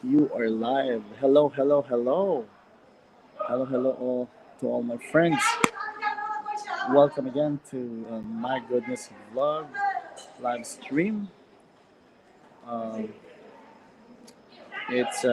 You are live. Hello, hello, hello. Hello, hello all to all my friends. Welcome again to My Goodness vlog live stream. Um, it's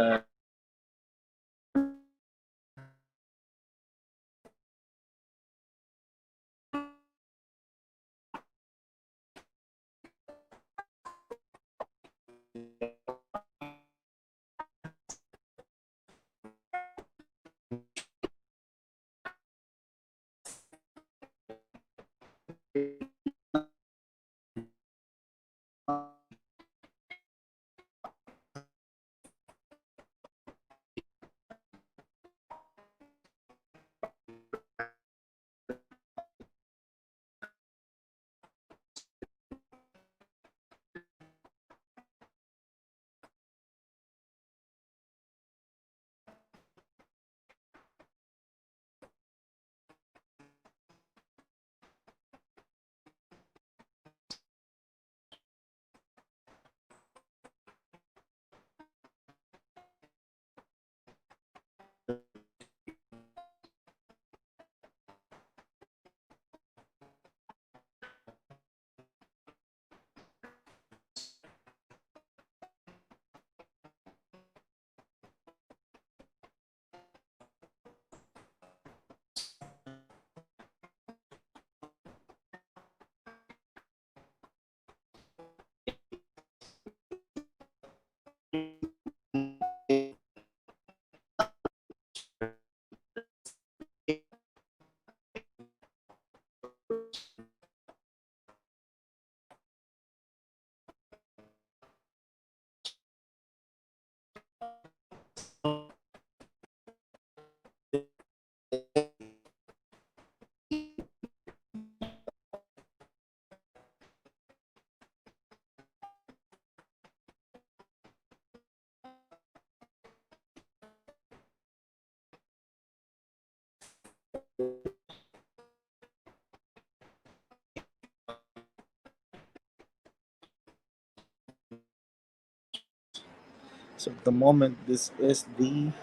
so at the moment. This is the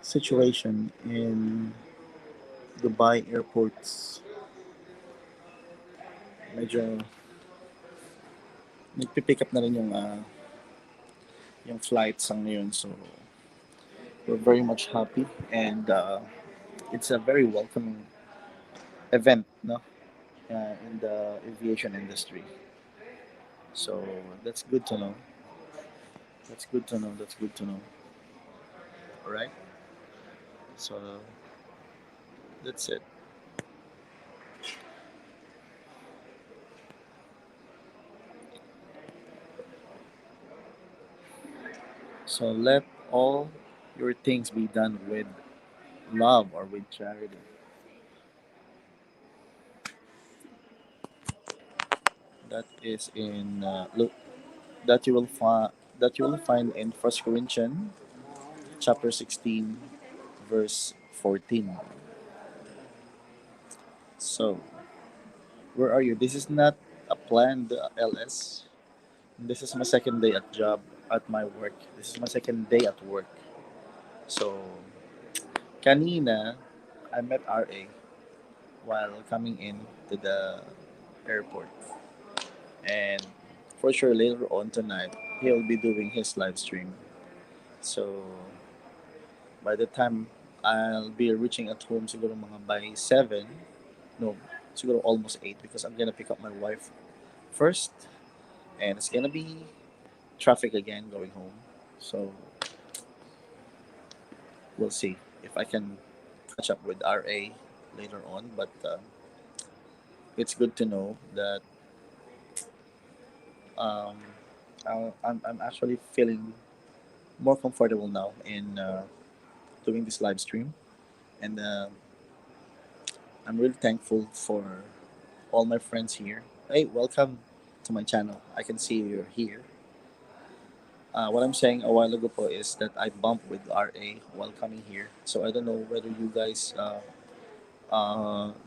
situation in Dubai airports. Medyo nagpipick up na rin yung flights ang ngayon. So we're very much happy and it's a very welcoming event, no, in the aviation industry. So that's good to know. That's good to know. That's good to know. All right. So that's it. So let all your things be done with love or with charity. That is in look that you will find in First Corinthians chapter 16, verse 14. So where are you? This is not a planned LS. This is my second day at job at my work. This is my second day at work. So kanina I met RA while coming in to the airport. And for sure later on tonight he'll be doing his live stream. So by the time I'll be reaching at home siguro mga by 7, no, siguro almost 8 because I'm gonna pick up my wife first and it's gonna be traffic again going home. So we'll see if I can catch up with RA later on. But it's good to know that um, I'm actually feeling more comfortable now in doing this live stream. And I'm really thankful for all my friends here. Hey, welcome to my channel. I can see you're here. What I'm saying a while ago po is that I bumped with RA while coming here. So I don't know whether you guys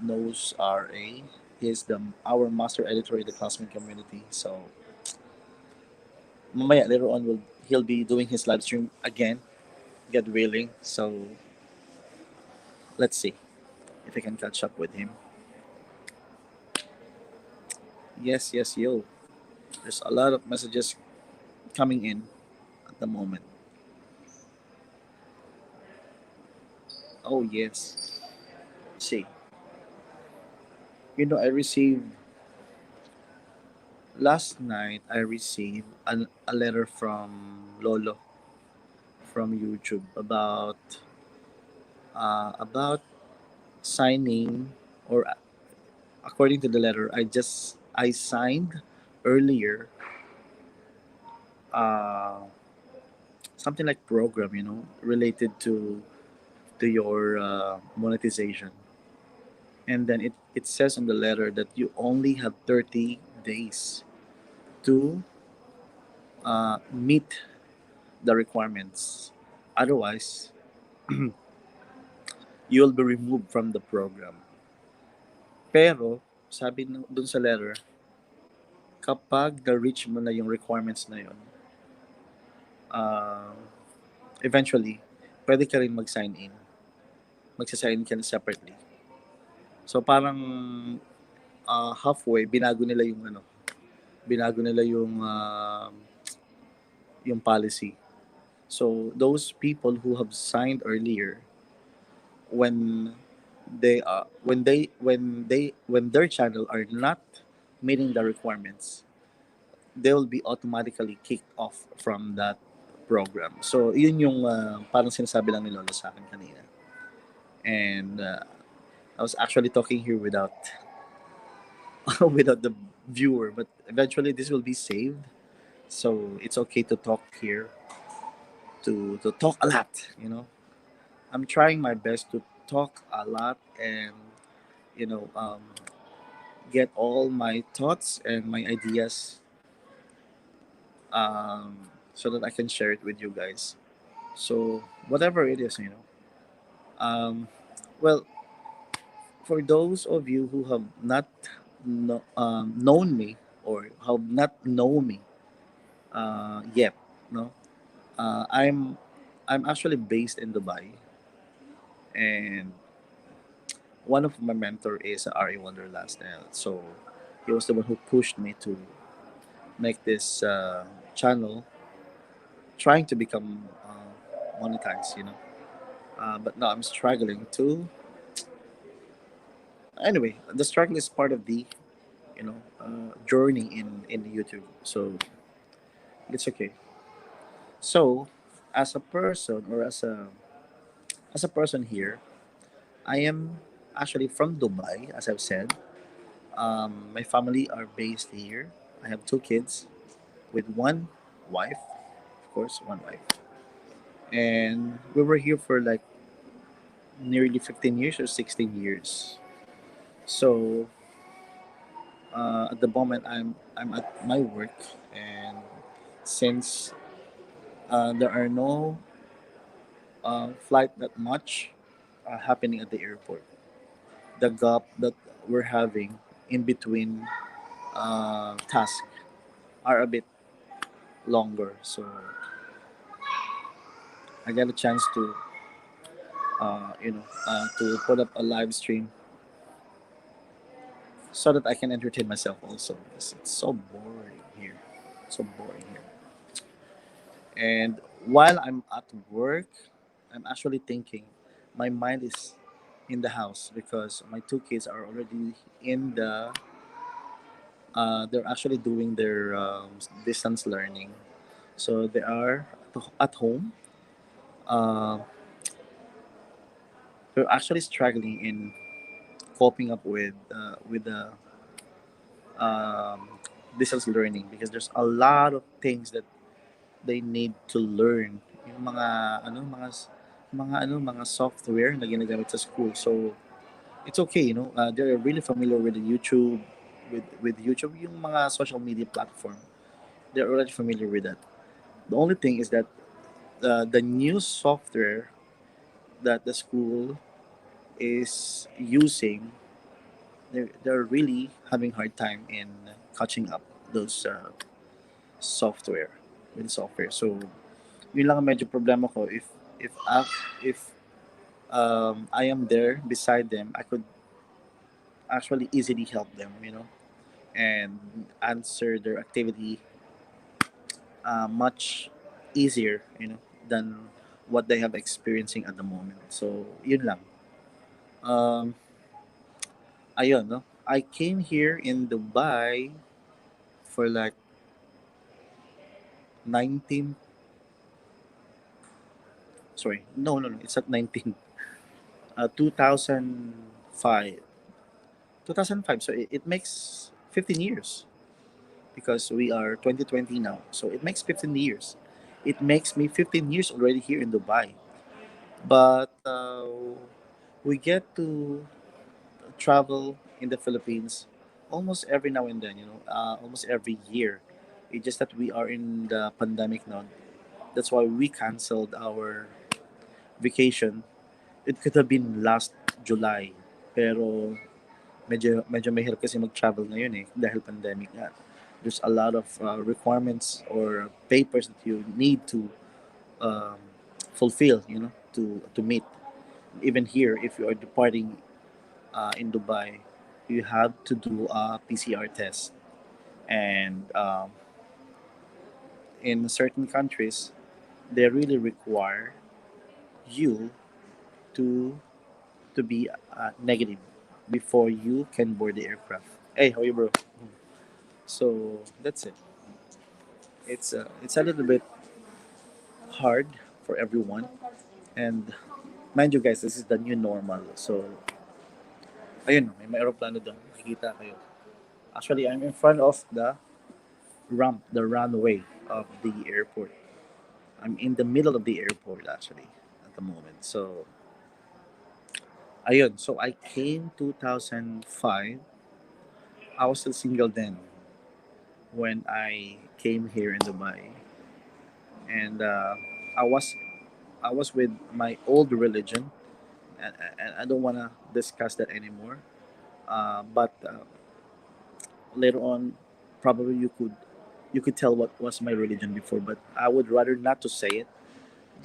knows RA. He's our master editor in the classmate community. So mamaya later on he'll be doing his live stream again, God willing. So let's see if I can catch up with him. Yes, yes, yo. There's a lot of messages coming in at the moment. Oh yes. See, I received last night. I received a letter from Lolo from YouTube about signing, or according to the letter, I signed earlier, uh, something like program, related to your monetization. And then it says on the letter that you only have 30 days to meet the requirements. Otherwise, you'll be removed from the program. Pero, sabi dun sa letter, kapag na-reach mo na yung requirements na yun, uh, eventually, pwede ka rin mag-sign in. Magsasign in ka na separately. So, parang halfway, binago nila yung policy. So, those people who have signed earlier, when when their channel are not meeting the requirements, they will be automatically kicked off from that program. So yun yung parang sinasabi lang ni Lolo sa akin kanina. And I was actually talking here without without the viewer, but eventually this will be saved. So it's okay to talk here, to talk a lot. I'm trying my best to talk a lot and you know um, get all my thoughts and my ideas, so that I can share it with you guys. So whatever it is, Um, well, for those of you who have not known me, or have not known me yet, no, I'm actually based in Dubai, and one of my mentor is Ari Wonderlast. So he was the one who pushed me to make this channel, trying to become monetized. But now I'm struggling to. Anyway, the struggle is part of the journey in YouTube. So it's okay. So as a person, or as a person here, I am actually from Dubai, as I've said. My family are based here. I have two kids with one wife, of course, one wife. And we were here for like nearly 15 years or 16 years. So at the moment, I'm at my work, and since there are no flight that much happening at the airport, the gap that we're having in between tasks are a bit longer. So I got a chance to put up a live stream so that I can entertain myself also, because it's so boring here. So boring here. And while I'm at work, I'm actually thinking, my mind is in the house, because my two kids are already in they're actually doing their distance learning. So they are at home. Uh, they're actually struggling in coping up with the um, distance learning, because there's a lot of things that they need to learn. Yung mga software na ginagamit sa school. So it's okay, they're really familiar with the YouTube, with YouTube, yung mga social media platform. They're already familiar with that. The only thing is that the new software that the school is using, they're really having hard time in catching up those software. with software. So yun lang ang medyo problema ko. If I am there beside them, I could actually easily help them, and answer their activity much easier, than what they have experiencing at the moment. So yun lang. Um, ayun, no? I came here in Dubai for like 19, sorry, no, it's not 19, 2005. 2005, so it makes 15 years because we are 2020 now. So it makes 15 years. It makes me 15 years already here in Dubai. But we get to travel in the Philippines almost every now and then, almost every year. It's just that we are in the pandemic now. That's why we canceled our vacation. It could have been last July. Pero medyo mahirap kasi mag-travel ngayon dahil pandemic nga. There's a lot of requirements or papers that you need to um, fulfill, to meet. Even here, if you are departing in Dubai, you have to do a PCR test. And in certain countries, they really require you to to be negative before you can board the aircraft. Hey, how are you, bro? So that's it. It's a little bit hard for everyone, and mind you guys, this is the new normal. So ayun, may aeroplano doon. Makikita kayo. Actually, I'm in front of the runway of the airport. I'm in the middle of the airport actually at the moment. So ayun. So I came 2005. I was still single then when I came here in Dubai, and I was with my old religion, and I don't wanna discuss that anymore. But later on, probably you could tell what was my religion before, but I would rather not to say it,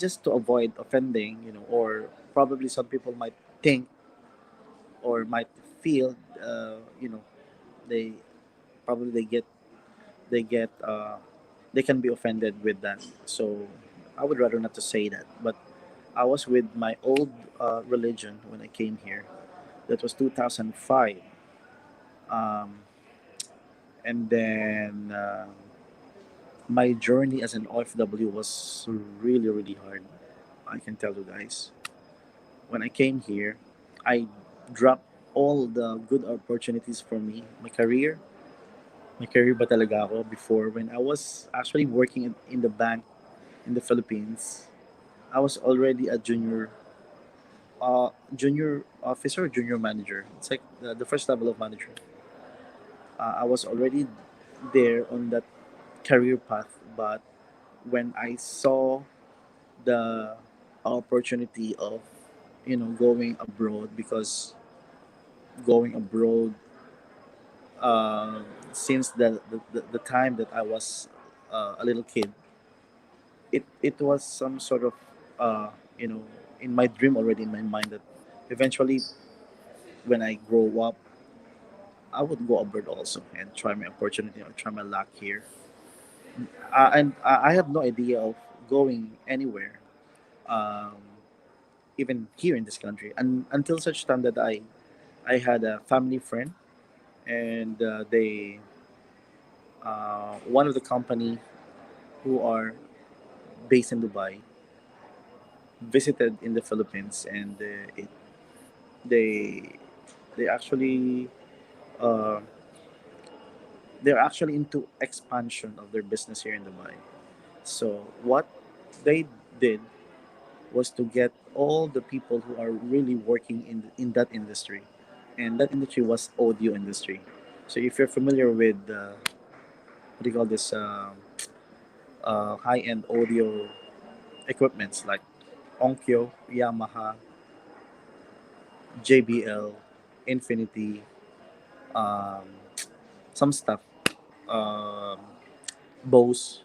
just to avoid offending, or probably some people might think or might feel, they probably they get they can be offended with that. So I would rather not to say that. But I was with my old religion when I came here. That was 2005. Um, and then my journey as an OFW was really, really hard. I can tell you guys. When I came here, I dropped all the good opportunities for me, my career. May career ba talaga ako before when I was actually working in the bank in the Philippines. I was already a junior officer, junior manager. It's like the first level of manager. I was already there on that career path, but when I saw the opportunity of going abroad, because going abroad uh, since the time that I was a little kid, it was some sort of uh, you know in my dream already, in my mind, that eventually when I grow up I would go abroad also and try my opportunity or try my luck here. And I have no idea of going anywhere, um, even here in this country, and until such time that I had a family friend, and they one of the company who are based in Dubai visited in the Philippines, and they they actually uh, they're actually into expansion of their business here in Dubai. So what they did was to get all the people who are really working in that industry, and that industry was audio industry. So if you're familiar with what do you call this, high end audio equipments like Onkyo, Yamaha, JBL, Infinity, um, some stuff, um, Bose,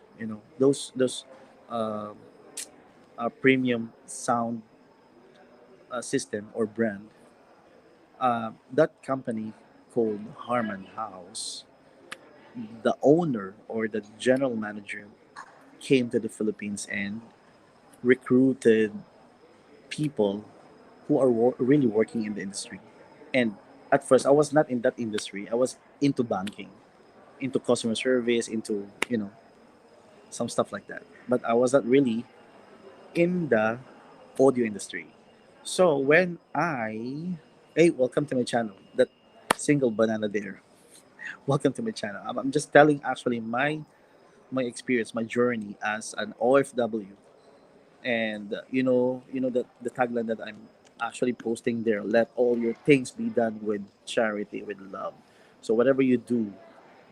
those um premium sound system or brand. That company called Harman House, the owner or the general manager came to the Philippines and recruited people who are really working in the industry. And at first, I was not in that industry. I was into banking, into customer service, into some stuff like that. But I was not really in the audio industry. So when hey, welcome to my channel. That single banana there. Welcome to my channel. I'm just telling actually my experience, my journey as an OFW, and the tagline that I'm actually posting there. Let all your things be done with charity, with love. So whatever you do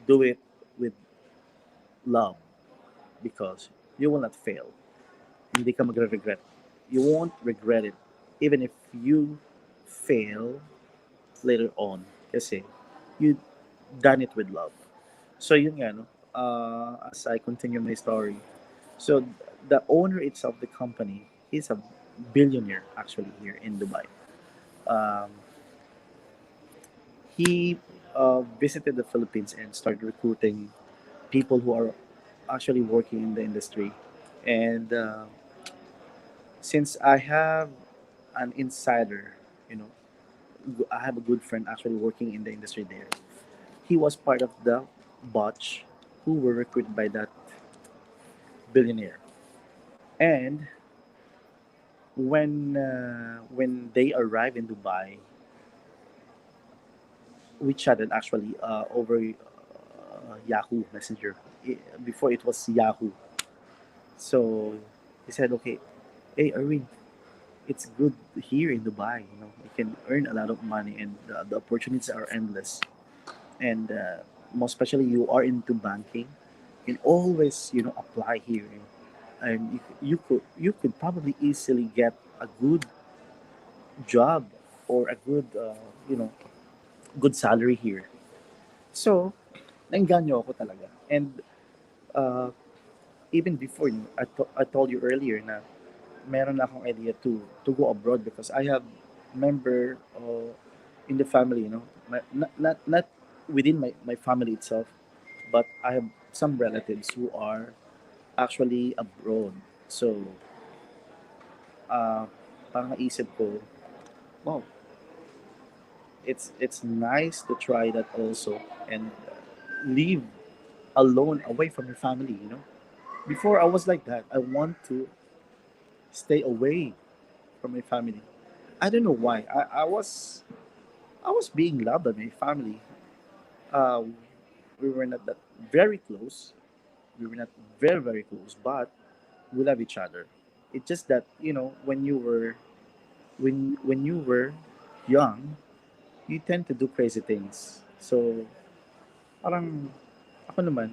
it with love because you will not fail. Hindi ka magre-regret. You won't regret it even if you fail later on kasi you done it with love. So yun nga, no? As I continue my story. So the owner itself, the company, he's a billionaire actually here in Dubai. Um, he visited the Philippines and started recruiting people who are actually working in the industry. And since I have an insider, you know, I have a good friend actually working in the industry there. He was part of the batch who were recruited by that billionaire. And when they arrived in Dubai, we chatted actually over Yahoo Messenger. Before it was Yahoo. So he said, "Okay, hey Erwin, it's good here in Dubai. You can earn a lot of money, and the opportunities are endless. And most especially, you are into banking. You can always apply here, and you could probably easily get a good job or a you know good salary here." So nainganyo ako talaga. And uh, even before, I told you earlier na meron na akong idea to go abroad because I have member in the family, not within my family itself, but I have some relatives who are actually abroad. So, uh, parang naisip ko, wow, it's nice to try that also and live alone away from your family. Before I was like that. I want to stay away from my family. I don't know why. I was being loved by my family. Uh, we were not that very close. We were not very very close, but we love each other. It's just that when you were young, you tend to do crazy things. So parang ako naman,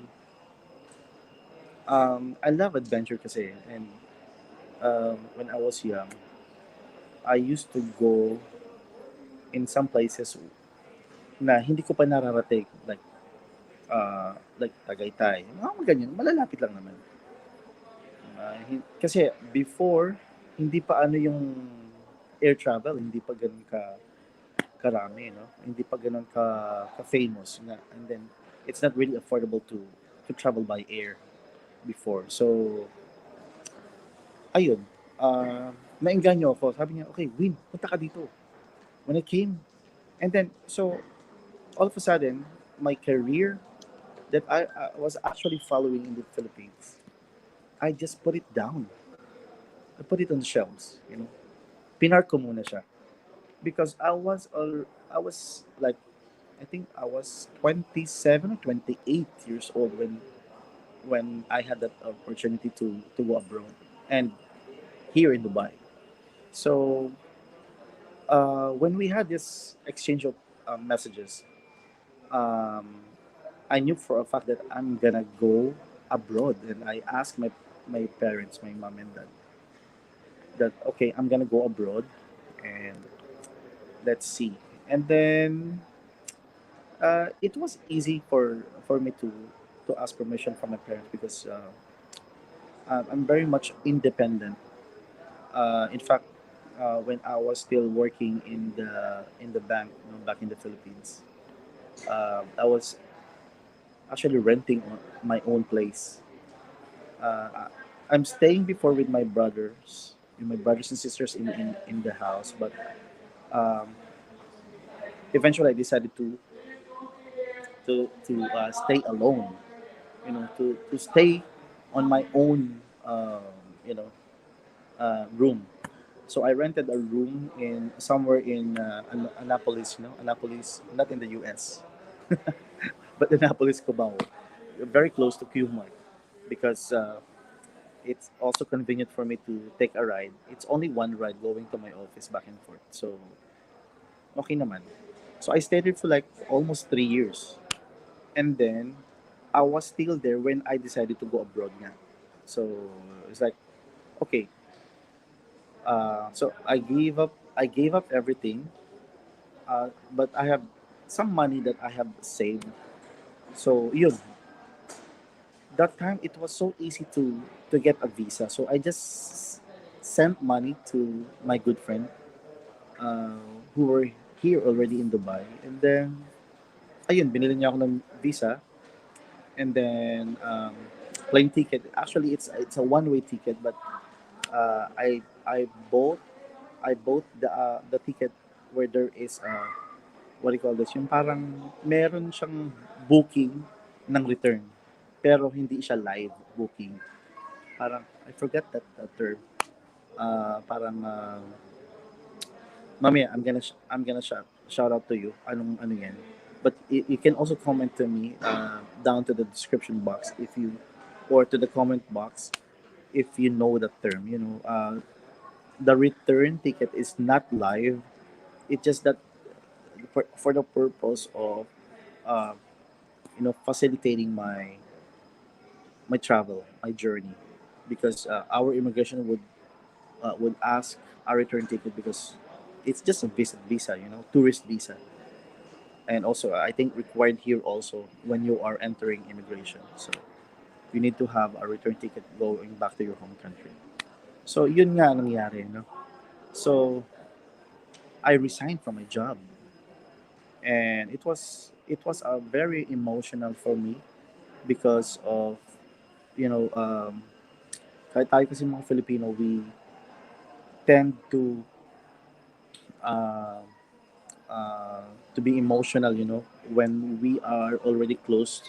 I love adventure kasi, and when I was young, I used to go in some places na hindi ko pa nararating, like Tagaytay, mga ganyan, malalapit lang naman. Kasi before, hindi pa ano yung air travel, hindi pa ganun karami, no? Hindi pa ganun ka famous na, and then it's not really affordable to travel by air before. So, ayun. Naengganyo ako. Sabi niya, okay, Win, punta ka dito. When I came, and then, so, all of a sudden, my career that I was actually following in the Philippines, I just put it down. I put it on the shelves. Pinark ko muna siya. Because I was like, I think I was 27 or 28 years old when I had that opportunity to go abroad and here in Dubai. So when we had this exchange of messages, um, I knew for a fact that I'm gonna go abroad, and I asked my parents, my mom and dad, that okay, I'm gonna go abroad, and let's see. And then it was easy for me to ask permission from my parents because I'm very much independent. In fact, when I was still working in the bank, back in the Philippines, I was actually renting my own place. I'm staying before with my brothers and sisters in the house, but um, eventually I decided to stay alone. To stay on my own, you know, room. So I rented a room in somewhere in Annapolis, Annapolis, not in the U.S., but Annapolis, Cubao, very close to Qmart, because it's also convenient for me to take a ride. It's only one ride going to my office back and forth, so okay naman. So I stayed there for like almost 3 years, and then I was still there when I decided to go abroad. Nga. So it's like, okay, so I gave up everything, but I have some money that I have saved. So yun, that time it was so easy to get a visa. So I just sent money to my good friend, uh, who were here already in Dubai. And then, ayun, binili niya ako ng visa. And then, plane ticket. Actually, it's a one-way ticket, but uh, I I bought I bought the ticket where there is, what do you call this? Yung parang meron siyang booking ng return, pero hindi siya live booking. Parang I forgot that term. Parang mamaya I'm gonna shout out to you. Ano yan? But you can also comment to me, down to the description box, if you or to the comment box if you know the term. The return ticket is not live. It's just that for the purpose of, uh, facilitating my travel, my journey, because our immigration would ask a return ticket, because it's just a visit visa, tourist visa, and also I think required here also when you are entering immigration. So you need to have a return ticket going back to your home country. So yun nga ang nangyari, no? So I resigned from my job, and it was a very emotional for me, because of, kahit tayo kasi mga Filipino, we tend uh, to be emotional, when we are already close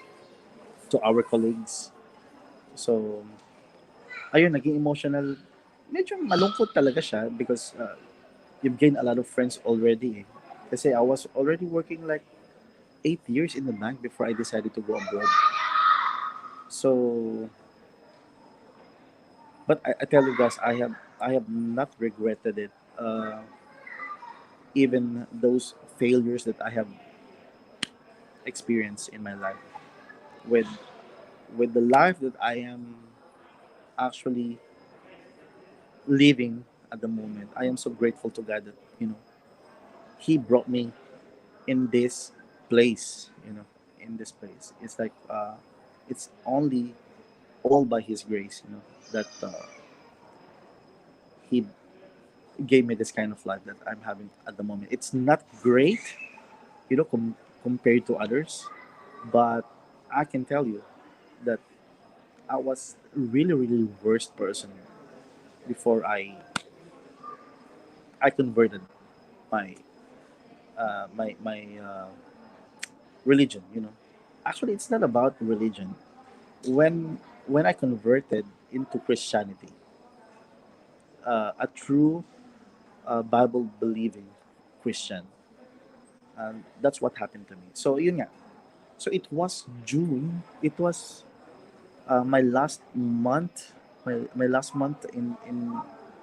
to our colleagues. So, ayun, naging emotional. Medyo malungkot talaga siya, because you've gained a lot of friends already. Kasi I was already working like 8 years in the bank before I decided to go abroad. So, but I tell you guys, I have not regretted it. Even those failures that I have experienced in my life, with the life that I am actually living at the moment, I am so grateful to God that, He brought me in this place. In this place, it's like, it's only all by His grace. That He gave me this kind of life that I'm having at the moment. It's not great, compared to others, but I can tell you that I was really, really worst person before I converted my my religion. Actually, it's not about religion. When I converted into Christianity, a true, Bible believing Christian, that's what happened to me. So yun nga. So it was June. It was, my last month. My last month in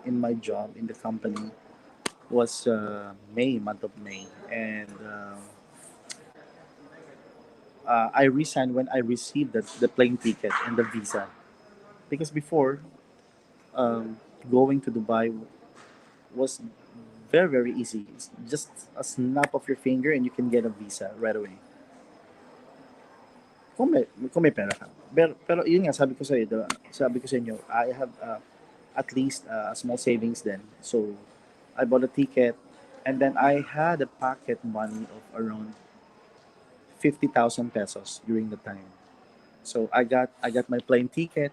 my job in the company was, month of May, and I resigned when I received the plane ticket and the visa, because before, um, going to Dubai was very, very easy. It's just a snap of your finger and you can get a visa right away. Kung may pera ka. Pero yun nga, sabi ko sa iyo, sabi ko sa inyo, I have at least a small savings then. So, I bought a ticket, and then I had a pocket money of around 50,000 pesos during the time. So I got my plane ticket,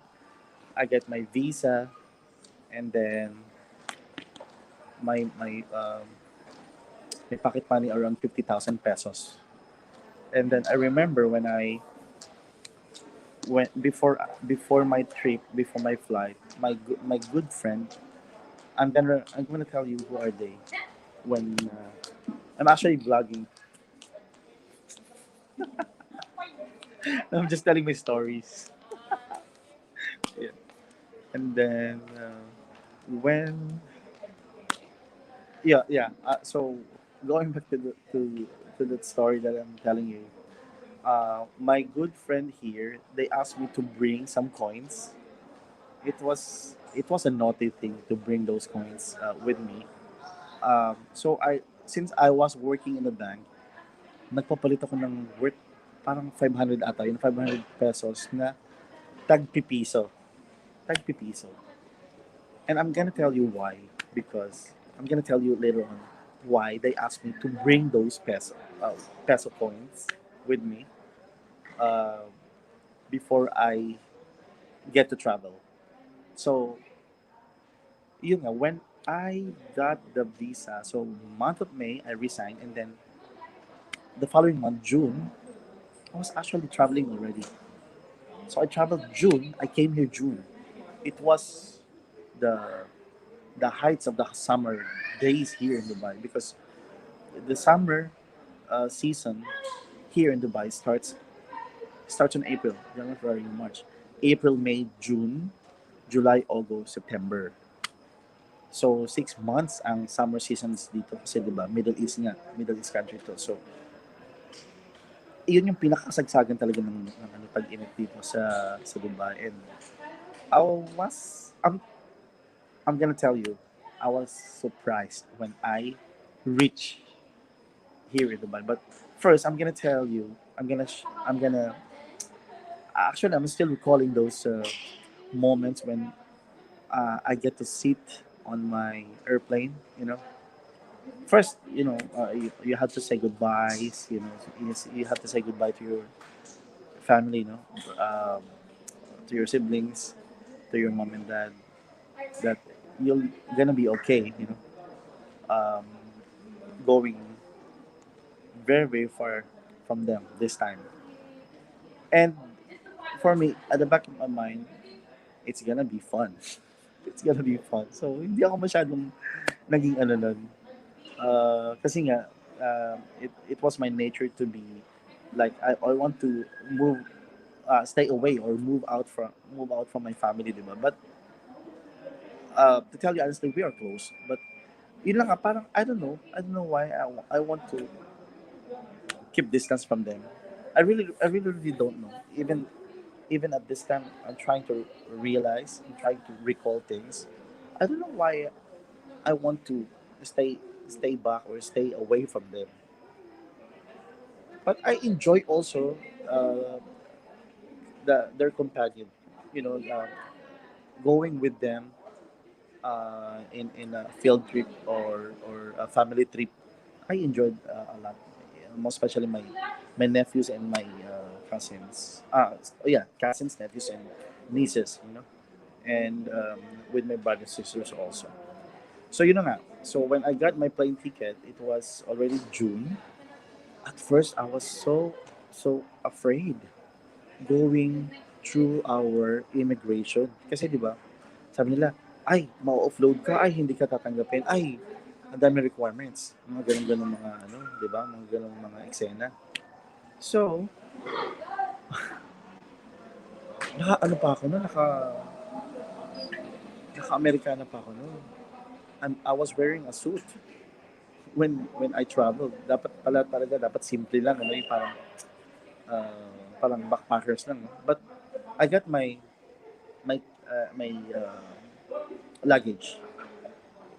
I get my visa, and then my pocket money around 50,000 pesos. And then I remember when I went before my trip, before my flight, my good friend. I'm gonna tell you who are they. When I'm actually vlogging, I'm just telling my stories. Yeah. And then when yeah. So going back to that story that I'm telling you, my good friend here, they asked me to bring some coins. It was a naughty thing to bring those coins with me. So since I was working in the bank, nagpapalit ako ng worth parang 500 ata, yung 500 pesos na tagpipiso. Tagpipiso. And I'm gonna tell you why. Because I'm gonna tell you later on why they asked me to bring those peso coins with me uh, before I get to travel. So, yun nga, when I got the visa, so month of May, I resigned, and then the following month, June, I was actually traveling already. So I traveled June, I came here June. It was the the heights of the summer days here in Dubai because the summer season here in Dubai starts in April, January, February, March, April, May, June, July, August, September. So 6 months ang summer seasons dito kasi 'di ba Middle East nga, Middle East country to. So iyon yung pinakasagsagan talaga ng ano tag-init dito sa Dubai. And I was I'm gonna tell you, I was surprised when I reached here in Dubai. But first, I'm gonna tell you, I'm gonna actually I'm still recalling those moments when I get to sit on my airplane. First, you have to say goodbyes. You have to say goodbye to your family. To your siblings, to your mom and dad. That you're gonna be okay. Um, going very very far from them this time. And for me, at the back of my mind, it's gonna be fun. It's gonna be fun. So, hindi ako masyadong naging ano nun. Kasi nga, it was my nature to be, like, I want to stay away or move out from my family, di ba? But, to tell you honestly, we are close. But, yun lang nga, parang, I don't know why I want to keep distance from them. I really don't know. Even at this time, I'm trying to realize, I'm trying to recall things. I don't know why I want to stay stay back or stay away from them. But I enjoy also their companion. Going with them in a field trip or a family trip. I enjoyed a lot. Most especially my nephews and my cousins. Yeah, cousins, nephews, and nieces. And with my brothers and sisters also. So nga. So when I got my plane ticket, it was already June. At first, I was so afraid going through our immigration. Kasi 'di ba? Sabi nila, ay, ma-offload ka, ay hindi ka tatanggapin, ay ang dami requirements. Mga ganun-ganun mga ano, 'di ba? Mga ganung mga eksena. So, ano pa ako noon, naka-Amerikana pa ako noon. I was wearing a suit when I traveled. Dapat pala talaga, dapat simple lang, ano, yung parang backpackers lang. No? But I got my luggage.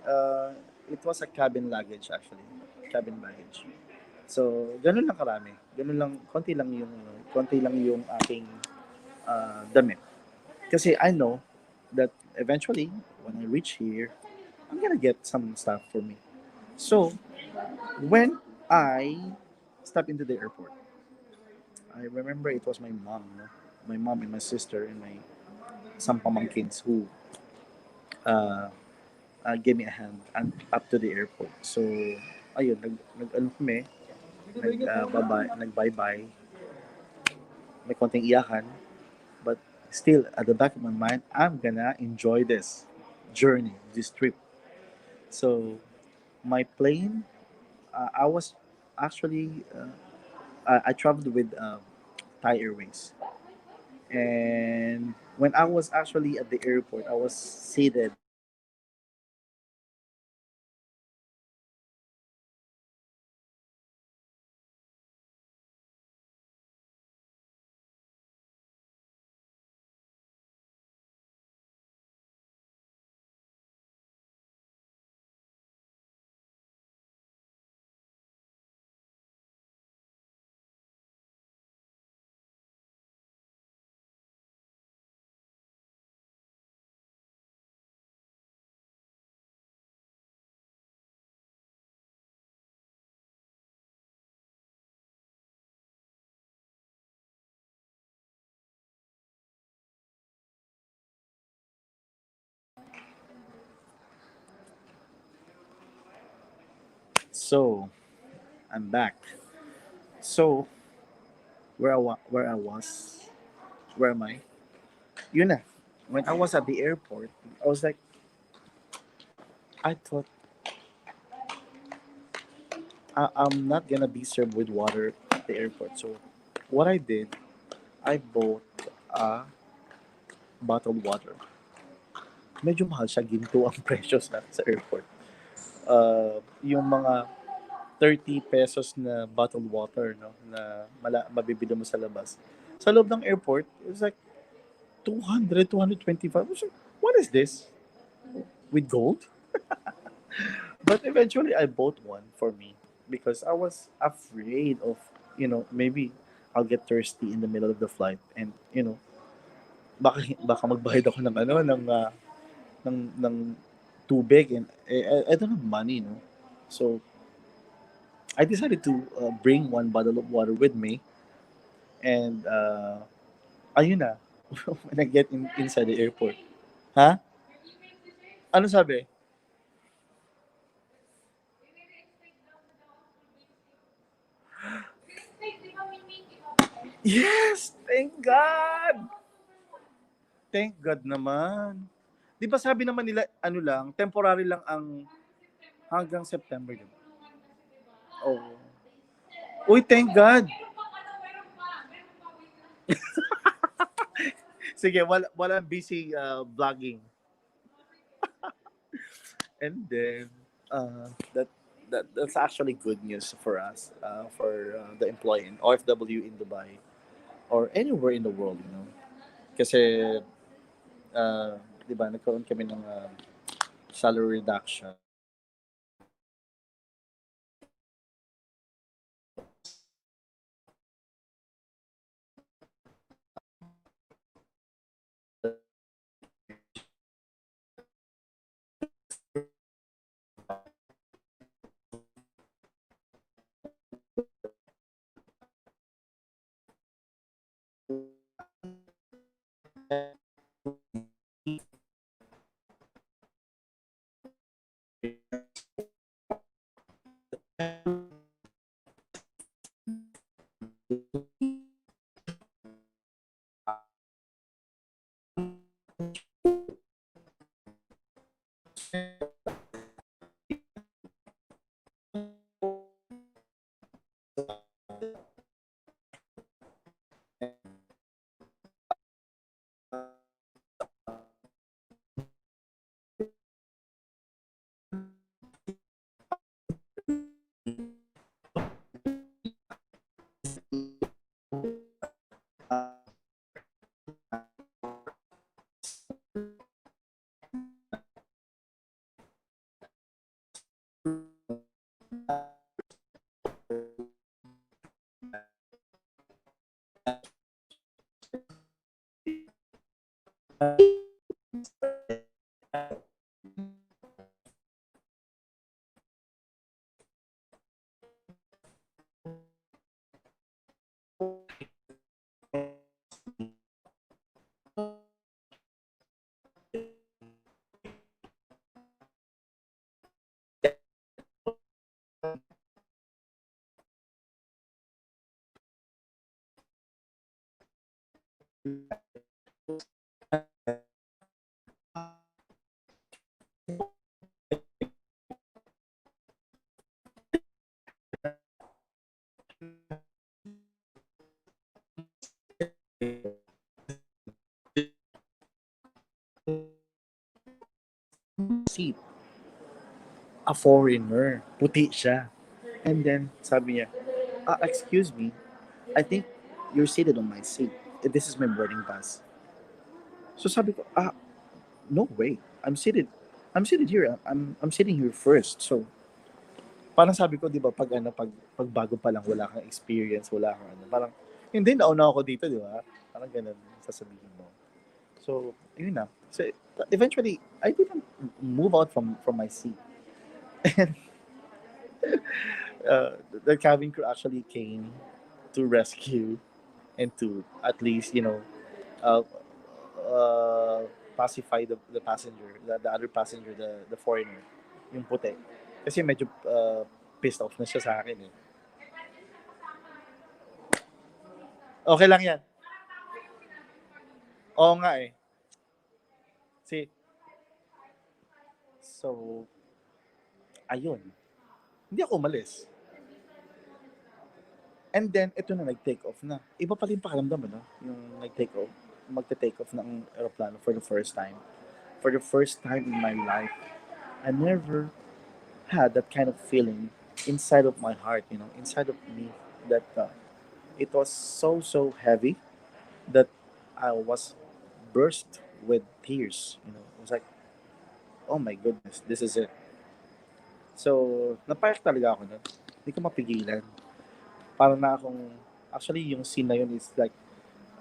Uh, it was a cabin luggage actually, cabin baggage. So, ganun lang karami. Ganun lang, konti lang yung aking damit. Kasi I know that eventually, when I reach here, I'm gonna get some stuff for me. So, when I stepped into the airport, I remember it was my mom, no? My mom and my sister and my some pamangkins who uh, gave me a hand and up to the airport. So, ayun, nag kami, nag-bye-bye, may konting iyakan, but still, at the back of my mind, I'm gonna enjoy this journey, this trip. So, my plane, I was actually, I traveled with Thai Airways. And when I was actually at the airport, I was seated. So, I'm back. So, where I was, where am I? Yun na. When I was at the airport, I was like, I thought I'm not gonna be served with water at the airport. So, what I did, I bought a bottled water. Medyo mahal siya, ginto ang presyo sa airport. Yung mga 30 pesos na bottled water, no, na mabibili mo sa labas. Sa loob ng airport, it was like 200, 225. I was like, what is this? With gold? But eventually, I bought one for me because I was afraid of, maybe I'll get thirsty in the middle of the flight and, baka magbayad ako ng ano, ng tubig and I don't have money, no? So, I decided to bring one bottle of water with me and ayun na, when I get inside the airport. Ha? Ano sabi? Yes! Thank God! Thank God naman. Di ba sabi naman nila, ano lang, temporary lang ang hanggang September, di ba? Oh. Uy, thank God! Sige, wala busy vlogging. And then, that's actually good news for us, for the employee in OFW in Dubai or anywhere in the world, you know. Kasi, uh, di ba, nagkaroon kami ng salary reduction. seat, a foreigner, puti siya. And then, sabi niya, excuse me, I think you're seated on my seat. This is my boarding pass. So sabi ko, no way. I'm seated here. I'm sitting here first. So, parang sabi ko, di ba, pag bago pa lang, wala kang experience, wala kang ano, parang, hindi, nauna ako dito, di ba? Parang ganun, sasabihin mo. So, yun na. So, eventually, I didn't move out from my seat. And the cabin crew actually came to rescue and to at least, uh, uh, pacify the passenger, the other passenger, the foreigner, yung puti. Kasi medyo pissed off na siya sa akin eh. Okay lang yan. Oo nga eh. See, so, ayun. Hindi ako umalis. And then, ito na, nag-take off na. Iba pa rin pakiramdam, no? Yung nag-take off, magte-take off ng aeroplano for the first time. For the first time in my life, I never had that kind of feeling inside of my heart, inside of me, that it was so heavy that I was burst with tears. It was like, oh my goodness, this is it. So, napayak talaga ako nun. Hindi ko mapigilan. Parang na akong, actually, yung scene na yun is like,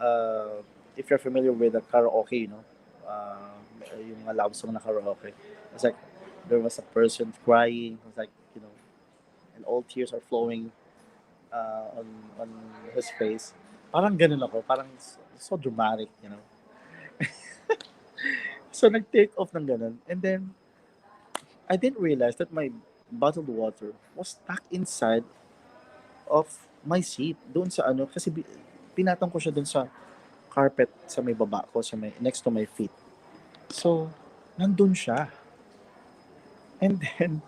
uh, if you're familiar with the karaoke, yung mga love song na karaoke. It's like, there was a person crying. It's like, and all tears are flowing on his face. Parang ganun ako. Parang so dramatic. So, nag-take off ng ganun. And then, I didn't realize that my bottled water was stuck inside of my seat. Doon sa ano, kasi pinatong ko siya doon sa carpet sa may baba ko, next to my feet. So, nandun siya. And then,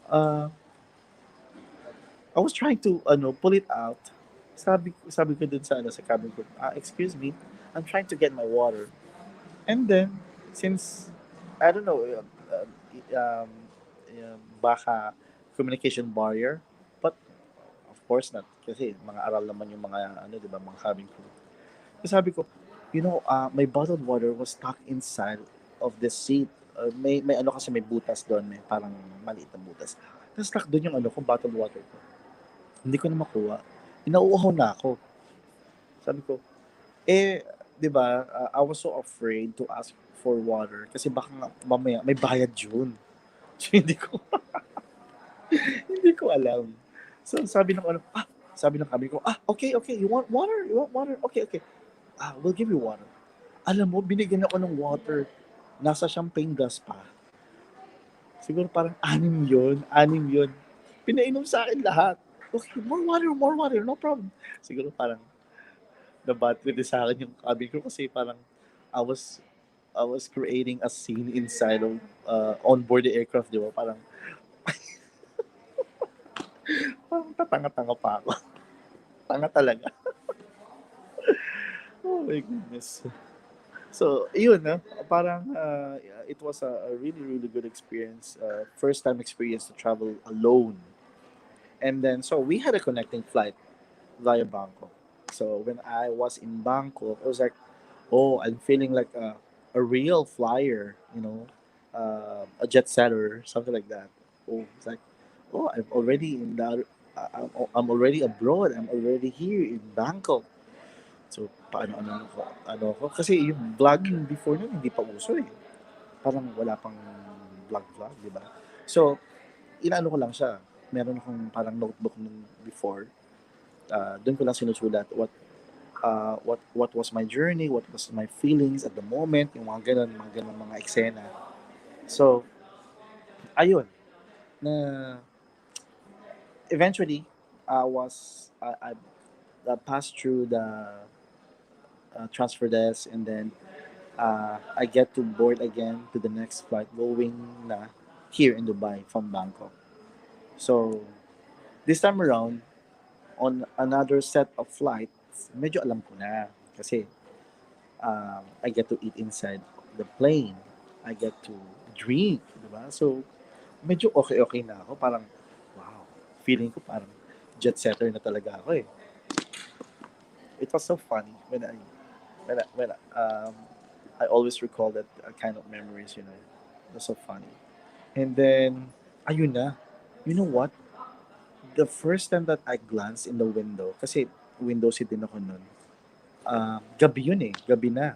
uh, I was trying to pull it out. Sabi ko dun sa cabin ko, excuse me, I'm trying to get my water. And then, since, I don't know, baka communication barrier, but of course not. Kasi mga aral naman yung mga, di ba, mga cabin crew. So sabi ko, my bottled water was stuck inside of the seat. May ano kasi may butas doon, may parang maliit na butas. Tapos stuck doon yung bottled water ko. Hindi ko na makuha. Inauuhaw na ako. Sabi ko, di ba, I was so afraid to ask for water kasi baka mamaya may bayad yun. So hindi ko hindi ko alam. So sabi ng kami ko, okay, you want water? You want water? Okay. We'll give you water. Alam mo, binigyan ako ng water. Nasa champagne glass pa. Siguro parang anim yun. Pinainom sa akin lahat. Okay, more water, no problem. Siguro parang na-battery din sa akin yung cabin ko kasi parang I was I was creating a scene inside of on board the aircraft, di ba? Parang tatanga-tanga pa ako. Tanga talaga. Oh my goodness. So, yun, parang it was a really, really good experience. First time experience to travel alone. And then, so we had a connecting flight via Bangkok. So, when I was in Bangkok, I was like, oh, I'm feeling like a real flyer, a jet setter, something like that. Oh, it's like, oh, I'm already in the, I'm already abroad. I'm already here in Bangkok. So, paano ano ko kasi yung vlogging before nun hindi pa uso, eh. Parang wala pang vlog, 'di ba? So, inaano ko lang siya, meron akong parang notebook nun before, dun ko lang sinusulat what was my journey, what was my feelings at the moment, yung mga gano'n mga eksena. So, ayun, na eventually, I passed through the transfer desk, and then I get to board again to the next flight going na here in Dubai from Bangkok. So, this time around, on another set of flights, medyo alam ko na. Kasi I get to eat inside the plane. I get to drink, di ba? So, medyo okay-okay na ako. Parang, wow, feeling ko parang jet setter na talaga ako eh. It was so funny when I always recall that kind of memories, you know. It was so funny. And then, ayun na. You know what? The first time that I glanced in the window, kasi window seat din ako nun, gabi yun eh, gabi na.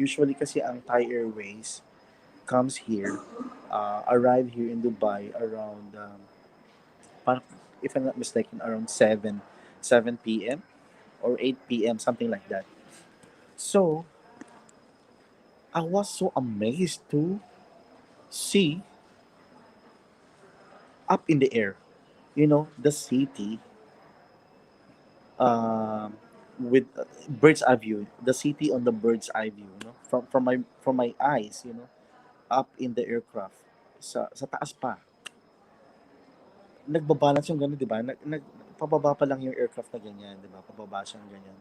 Usually kasi ang Thai Airways comes here, arrive here in Dubai around, parang, if I'm not mistaken, around 7 p.m. or 8 p.m., something like that. So, I was so amazed to see up in the air, you know, the city, um, with bird's eye view, the city on the bird's eye view, you know, from my eyes, you know, up in the aircraft, sa taas pa. Nagbabalance yung gano'n, 'di ba? Pababa pa lang yung aircraft na ganyan, 'di ba? Pababa siyang ganyan.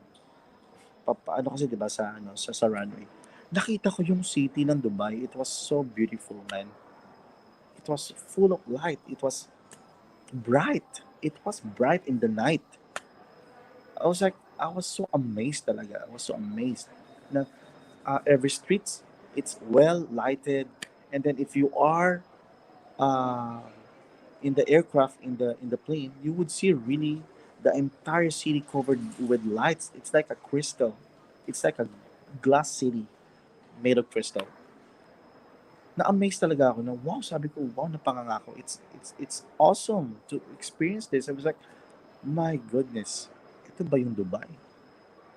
Ano kasi 'di ba sa runway. Nakita ko yung city ng Dubai. It was so beautiful, man. It was full of light. It was bright. It was bright in the night. I was so amazed talaga. I was so amazed. Na every streets, it's well lighted. And then if you are uh, in the aircraft, in the plane, you would see really the entire city covered with lights. It's like a crystal. It's like a glass city made of crystal. Na-amaze talaga ako na wow, sabi ko, wow, napangangako. It's awesome to experience this. I was like, my goodness, ito ba yung Dubai?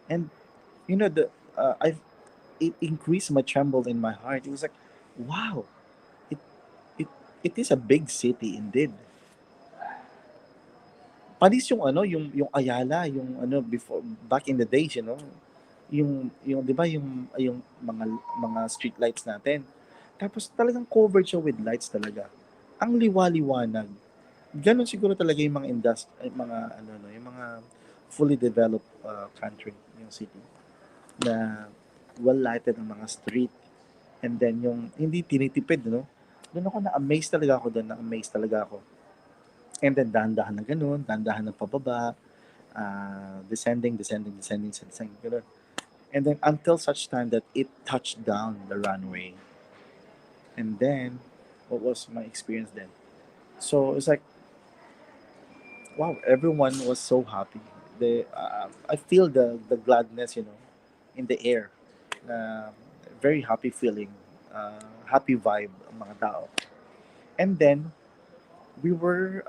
And you know the I it increased my tremble in my heart. It was like, wow, it it it is a big city indeed. Panis yung yung Ayala, yung before back in the days, you know. Yung 'di ba yung mga street lights natin. Tapos talagang covered siya with lights talaga. Ang liwaliwanag. Gano'n siguro talaga yung mga mga yung mga fully developed country, yung city na well lighted ang mga street, and then yung hindi tinitipid, no? Doon ako na-amaze talaga ako doon, na-amaze talaga ako. And then dahan-dahan na gano'n, dahan-dahan na pababa, descending, gano'n. And then until such time that it touched down the runway. And then, what was my experience then? So it's like, wow, everyone was so happy. I feel the gladness, you know, in the air. Very happy feeling, happy vibe ang mga tao. And then, we were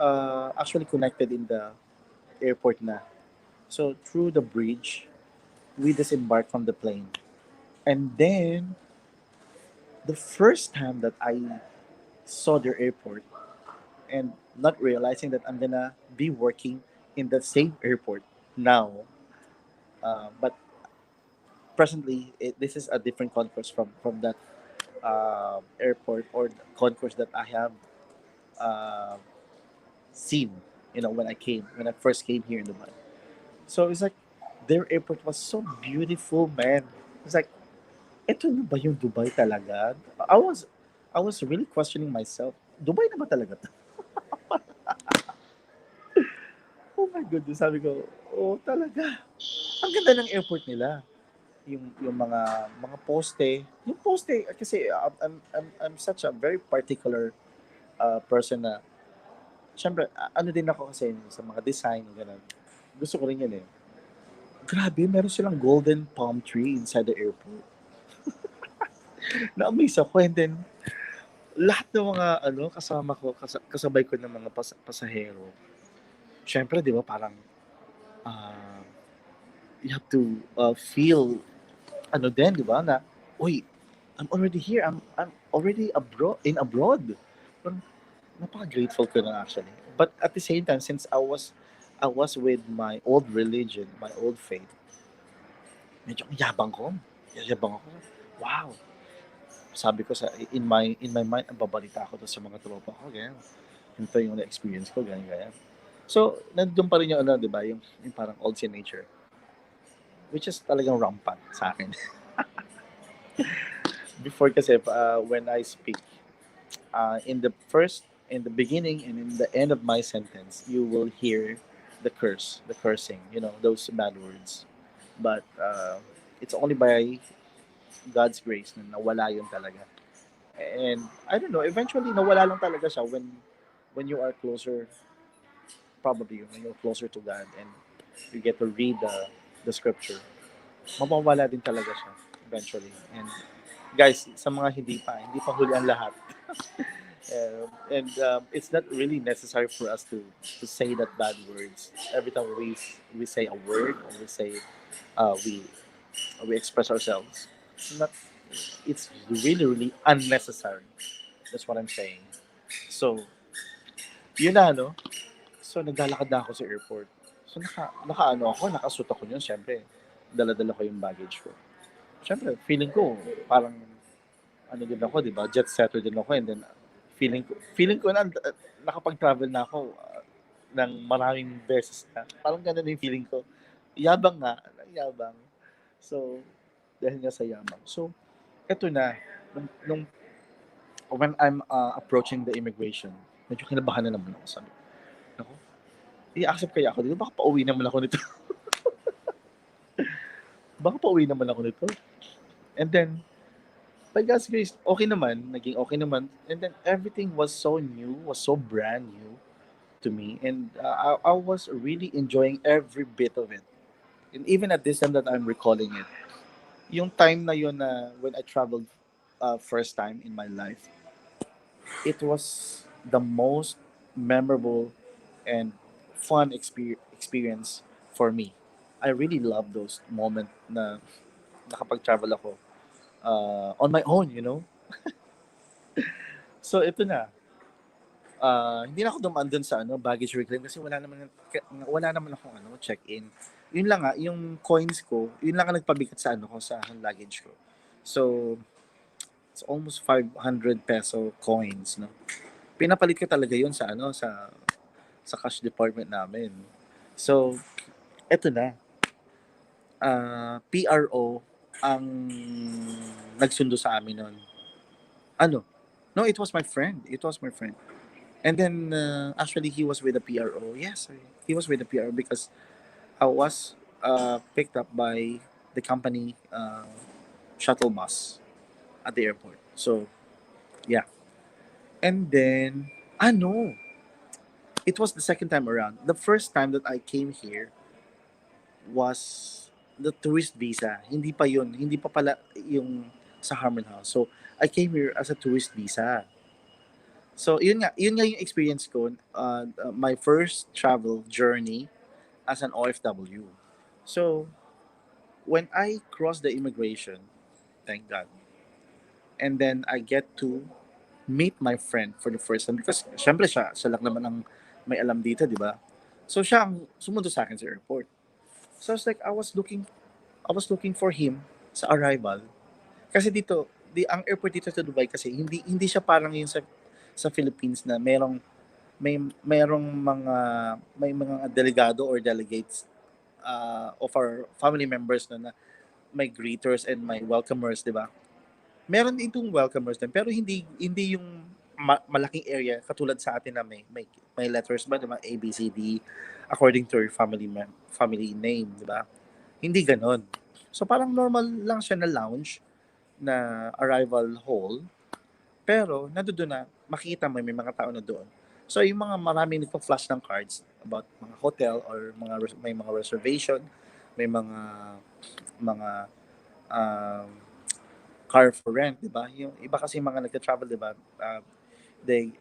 actually connected in the airport na. So, through the bridge, we disembarked from the plane. And then, the first time that I saw their airport, and not realizing that I'm gonna be working in the same airport now, but presently, this is a different concourse from that airport or the concourse that I have uh, seen, you know, when I first came here in Dubai. So it's like their airport was so beautiful, man. It's like, eto na ba yung Dubai talaga? I was really questioning myself. Dubai na ba talaga to? Oh my goodness, sabi ko, oh talaga. Ang ganda ng airport nila. Yung mga poste, yung poste kasi I'm such a very particular person na syempre ano din ako kasi sa mga design ganun. Gusto ko rin yun eh. Grabe, meron silang golden palm tree inside the airport. Na-amaze ako. And then, lahat ng mga kasama ko, kasabay ko ng mga pasahero, syempre, di ba, parang uh, you have to feel, din, di ba, na, uy, I'm already here. I'm already abroad. Parang, napaka-grateful ko na actually. But at the same time, since I was with my old religion, my old faith, medyo ang yabang ko. Yabang ako. Wow. Sabi ko in my mind, ang babalita ako to sa mga tropa ko, ganyan. Ito yung na-experience ko, ganyan, ganyan. So, nandun pa rin yung di ba, yung parang old sin nature, which is talagang rampant sa akin. Before kasi, when I speak, in the beginning and in the end of my sentence, you will hear the cursing, those bad words. But it's only by God's grace na nawala yun talaga. And I don't know, eventually nawala lang talaga siya when you are closer, probably when you're closer to God and you get to read the scripture. Mawawala din talaga siya eventually. And guys, sa mga hindi pa huli ang lahat. And it's not really necessary for us to say that bad words every time we say a word, or we we express ourselves. It's really really unnecessary. That's what I'm saying. So yun na, so naglalakad na ako sa airport. So nakasuot ako yun, syempre dala-dala ko yung baggage ko. Syempre feeling ko parang din ako, 'di ba? Jet setter din ako, and then feeling ko na nakapag-travel na ako ng maraming beses na. Parang ganun yung feeling ko. Yabang nga, yabang. So, dahil nga sa yabang. So, eto na, nung when I'm approaching the immigration, medyo kinabahan na naman ako. Sabi, ako, i-accept kaya ako dito? Baka pauwi naman ako nito. Baka pauwi naman ako nito. And then, by God's grace, okay naman, naging okay naman. And then everything was so new, was so brand new to me. And I was really enjoying every bit of it. And even at this time that I'm recalling it, yung time na yun na when I traveled first time in my life, it was the most memorable and fun experience for me. I really love those moments na nakapag-travel ako on my own. So ito na, hindi na ako dumaan dun sa baggage reclaim kasi wala naman akong check-in. Yun lang yung coins ko, yun lang ang nagpabigat sa ko sa luggage ko. So it's almost 500 peso coins, no. Pinapalit ko talaga yun sa cash department namin. So eto na, PRO ang nagsundo sa amin nun. No, it was my friend. It was my friend. And then, actually, he was with the PRO. Yes, he was with the PRO because I was picked up by the company shuttle bus at the airport. So, yeah. And then, no. It was the second time around. The first time that I came here was the tourist visa. Hindi pa yun. Hindi pa pala yung sa Harmon House. So, I came here as a tourist visa. So, yun nga yung experience ko, my first travel journey as an OFW. So, when I crossed the immigration, thank God, and then I get to meet my friend for the first time because syempre siya lang naman ang may alam dito, di ba? So, siya ang sumunod sa akin sa airport. So, I was like, I was looking for him sa arrival. Kasi dito, ang airport dito sa Dubai kasi hindi siya parang yung sa Philippines na merong may mga delegado or delegates of our family members na may greeters and may welcomers, 'di ba? Meron itong welcomers din pero hindi yung malaking area katulad sa atin na may letters ba, 'di ba? A B C D according to your family name, 'di ba? Hindi ganoon. So parang normal lang siya na lounge na arrival hall, pero nandoon na makita mo may mga tao na doon. So yung mga maraming nagpa-flash ng cards about mga hotel or may mga reservation, may mga um, car for rent, di ba? Yung iba kasi mga nagta-travel, di ba? They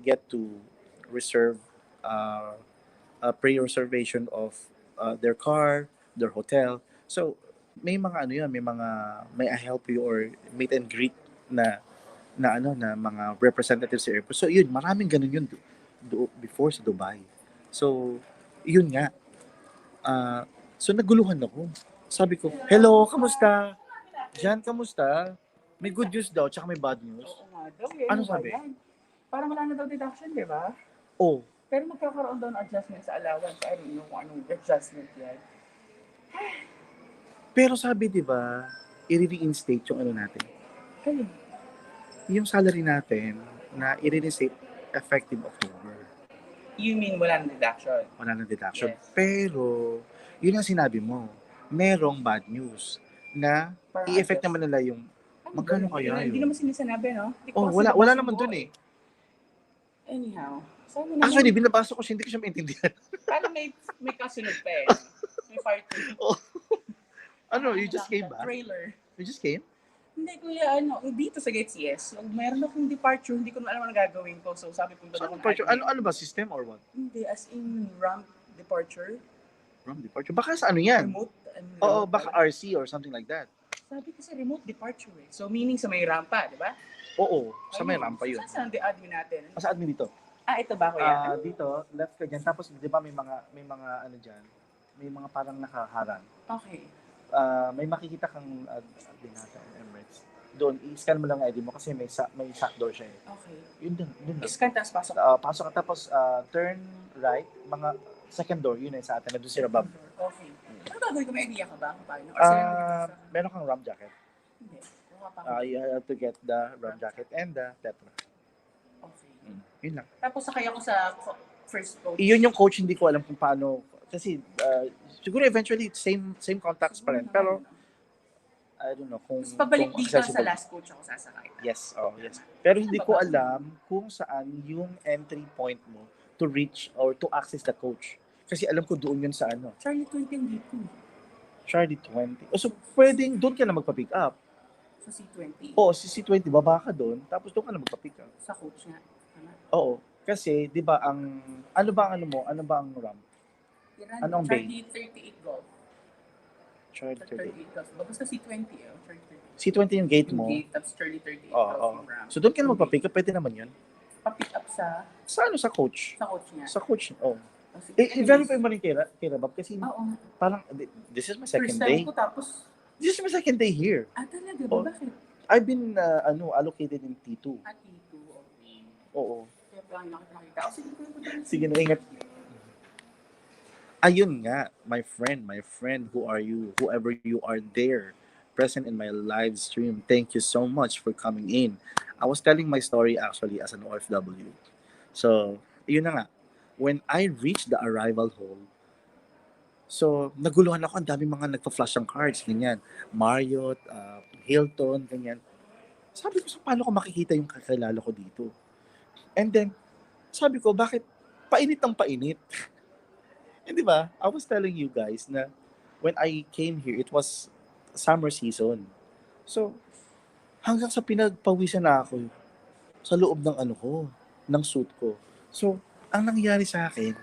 get to reserve uh, a pre-reservation of their car, their hotel. So, may mga ano yun, may I help you or meet and greet na na mga representatives sa airport. So, yun, maraming ganun yun before sa Dubai. So, yun nga. Ah, so, naguluhan ako. Sabi ko, hello, kamusta? Jan, kamusta? May good news daw, tsaka may bad news. Oo nga daw. Ano Ano ba sabi? yan? Parang wala na daw deduction, di ba? Oh, Pero magkakaroon daw ng adjustment sa allowance. I don't know kung anong adjustment yan. pero sabi, di ba, i-reinstate yung ano natin. Kaya, Yung salary natin na i-reinstate effective October. you mean wala na deduction? Wala nang deduction. Yes. Pero, yun ang sinabi mo, merong bad news na Parang i-effect adjust. naman nila yung magkano kaya Hindi yun? naman sinasabi, no? Hindi ko Oh, kasi wala nabasa naman mo dun eh. Anyhow, sabi naman, Actually, binabasa ko siya, hindi ko siya maintindihan. parang may kasunod pa eh. May part 2. Oh. Ano, you just came back? Trailer. You just came? Hindi, kuya, dito sa Gates, yes. Meron akong departure, hindi ko na alam ang gagawin ko. So, sabi ko, So, ano ba, system or what? Hindi, as in ramp departure. From departure? Baka sa ano yan? Remote. Oo, baka RC or something like that. Sabi kasi remote departure eh. So, meaning sa may rampa, di ba? Oo, sa may rampa yun. Saan ang admin natin? Sa admin dito. Ito ba, kuya? Dito, left ka dyan. Tapos, di ba may mga ano dyan? May mga parang nakaharang. Okay. May makikita kang admin natin, Emirates. Doon, i-scan mo lang ang ID mo kasi may sack door siya eh. Okay. Yun dun lang. Scan, tapos pasok. Pasok ka tapos turn right, mga second door, yun eh sa atin, na doon si Rabab. Okay. Ano gagawin ko? May idea ka ba? Paano? Or sila mag-isa? Meron kang ram jacket. Hindi. Wala pa ako. You have to get the ram jacket and the tetra. Okay. Yun lang. Tapos sakay ako sa first coach. Iyon yung coach, hindi ko alam kung paano. Kasi siguro eventually same contacts pa rin. Pero I don't know kung Tapos pabalik kung dito sa accessible. last coach ako sasakay. Yes, yes. Pero hindi ko alam kung saan yung entry point mo to reach or to access the coach. Kasi alam ko doon yun sa ano. Charlie 20 ang dito. Charlie 20. So pwedeng doon ka na magpa-pick up. Sa C20. Oo, si C20 baba ka doon, tapos doon ka na magpa-pick up. Sa coach nga. Oo. Kasi 'di ba ano ba ang ramp? Anong bay? Charlie 38 Golf. Charlie 38. Golf. Basta C20 Charlie 38. C20 yung gate mo. Gate, tapos Charlie 38 Oo. Golf yung ramp. So doon ka na magpa-pick up, pwede naman 'yun. Pa-pick up sa Sa coach. Sa coach nga. Sa coach. Oh. I-verify mo rin kay Rabab kasi parang this is my second first day. Time ko tapos This is my second day here. talaga ba? Bakit? I've been allocated in T2. T2, okay. Oo. Kaya pala nakita. Sige na, ingat. Ayun nga, my friend, who are you? Whoever you are there, present in my live stream, thank you so much for coming in. I was telling my story actually as an OFW. So, yun na nga. When I reached the arrival hall, so, naguluhan ako, ang daming mga nagpa-flash ng cards, ganyan. Marriott, Hilton, ganyan. Sabi ko, so, paano ko makikita yung kakilala ko dito? And then, sabi ko, bakit painit ng painit? And di ba, I was telling you guys na when I came here, it was summer season. So, hanggang sa pinagpawisan na ako sa loob ng ng suit ko. So, ang nangyari sa akin,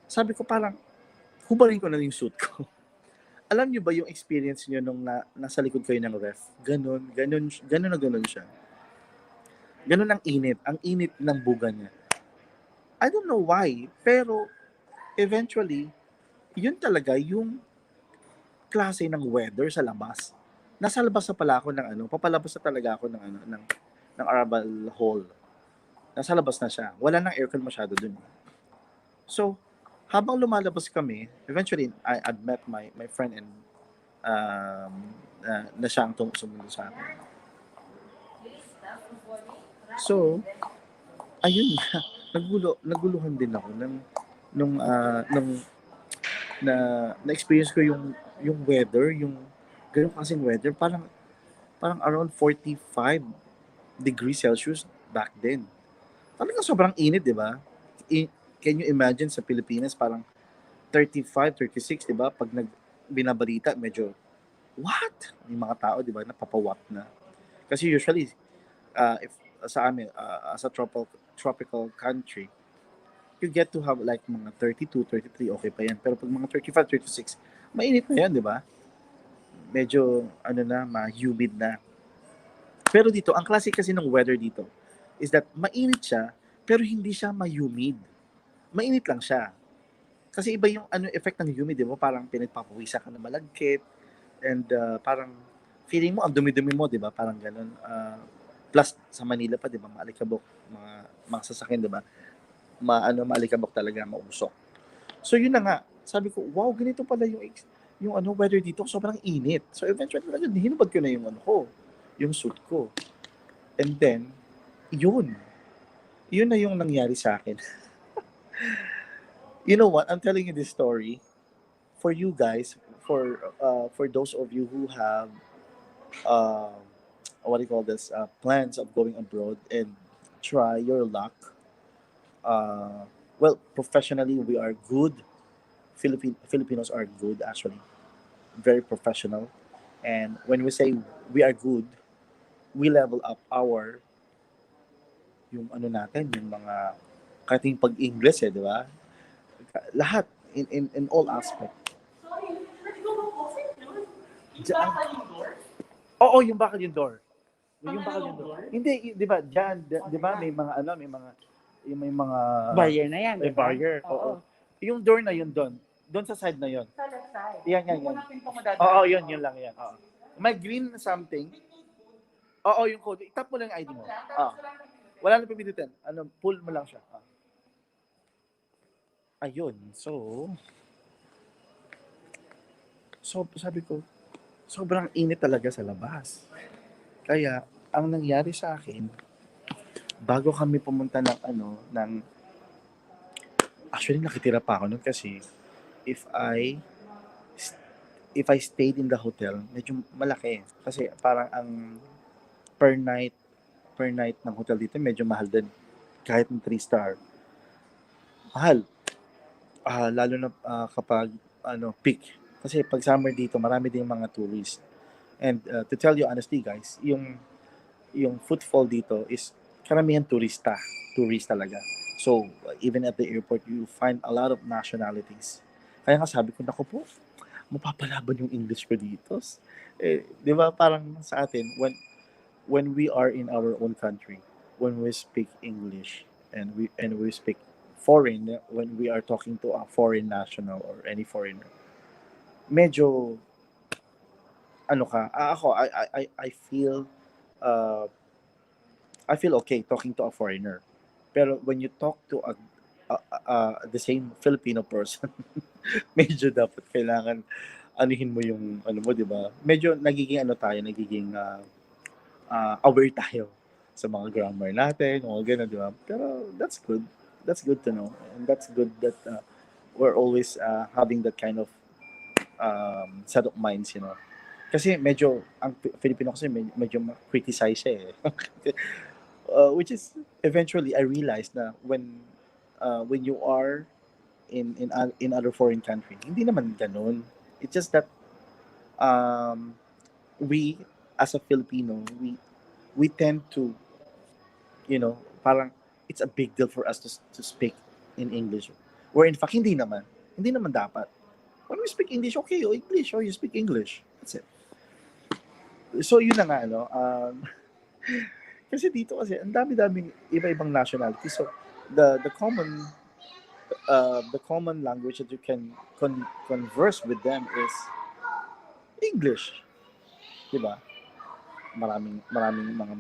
sabi ko parang, hubarin ko na yung suit ko. Alam niyo ba yung experience niyo nung nasa likod kayo ng ref? Ganon siya. Ganon ang init ng buga niya. I don't know why, pero eventually, yun talaga yung klase ng weather sa labas. Nasa labas na pala ako papalabas na talaga ako ng arrival hall. Nasa labas na siya. Wala nang aircon masyado dun. So, habang lumalabas kami, eventually, I'd met my friend and na siyang sumunod sa akin. So, ayun nga. Naguluhan din ako nung na-experience ko yung weather, yung ganun kasing weather, parang around 45 degrees Celsius back then. Talagang sobrang init, di ba? Can you imagine sa Pilipinas, parang 35, 36, di ba? Pag binabalita, medyo, what? Yung mga tao, di ba, napapawat na. Kasi usually, if sa amin, as a tropical country, you get to have like mga 32, 33, okay pa yan. Pero pag mga 35, 36, mainit na yan, di ba? Medyo, ano na, humid na. Pero dito, ang klase kasi ng weather dito is that mainit siya, pero hindi siya ma-humid. Mainit lang siya. Kasi iba yung effect ng humid, di ba? Parang pinagpapawisan ka na malagkit, and parang feeling mo, ang dumi-dumi mo, di ba? Parang ganun. Plus, sa Manila pa, di ba? Maalikabok, mga sasakyan, di ba? Maalikabok talaga, mausok. So, yun na nga. Sabi ko, wow, ganito pala yung weather dito. Sobrang init. So, eventually, talaga, hinubad ko na yung yung suit ko. And then, yun. Yun na yung nangyari sa akin. You know what? I'm telling you this story for you guys, for those of you who have uh, what do you call this, plans of going abroad and try your luck. Uh, well, professionally, we are good. Filipinos are good, actually, very professional. And when we say we are good, we level up yung natin, yung mga kating pag-English, di ba? Lahat, in all aspect. Diyan, oo, yung bakal yung door. Yung bakal yung door. Hindi, di ba, diyan, di ba, may mga Barrier na yan, may di ba? barrier. Oo. Yung door na yun doon. Doon sa side na yun. Sa left side. Yan. Yung unang pinto mo dadaan. Oo, yun lang yan. Oo. May green na something. Oo, yung code. Itap mo lang yung ID mo. Oo. Wala na pipindutin. Pull mo lang siya. Ayun. So, sabi ko, sobrang init talaga sa labas. Kaya, ang nangyari sa akin, bago kami pumunta actually nakitira pa ako nun kasi if I stayed in the hotel, medyo malaki. Kasi parang ang per night ng hotel dito medyo mahal din. Kahit ng 3-star. Mahal. Lalo na kapag peak. Kasi pag summer dito, marami din mga tourists. And to tell you honestly, guys, yung footfall dito is karamihan tourist talaga. So, even at the airport, you find a lot of nationalities. Kaya nga sabi ko, naku po, mapapalaban yung English ko dito. Di ba parang sa atin, when we are in our own country, when we speak English and we speak foreign, when we are talking to a foreign national or any foreigner, medyo ako, I feel uh, I feel okay talking to a foreigner. Pero when you talk to the same Filipino person, medyo dapat kailangan anuhin mo yung mo, 'di ba? Medyo nagiging nagiging aware tayo sa mga grammar natin, mga ganun, 'di ba? Pero that's good. That's good to know. And that's good that we're always having that kind of set of minds, you know. Kasi medyo ang Filipino kasi medyo criticize siya eh. Which is eventually I realized na when you are in other foreign country, hindi naman ganun. It's just that um, we as a Filipino, we tend to, parang it's a big deal for us to speak in English. Where in fact hindi naman dapat. When we speak English, okay, English, you speak English. That's it. So yun na nga, kasi dito kasi ang dami-daming iba-ibang nationality. So the common language that you can converse with them is English, 'di ba? Maraming mga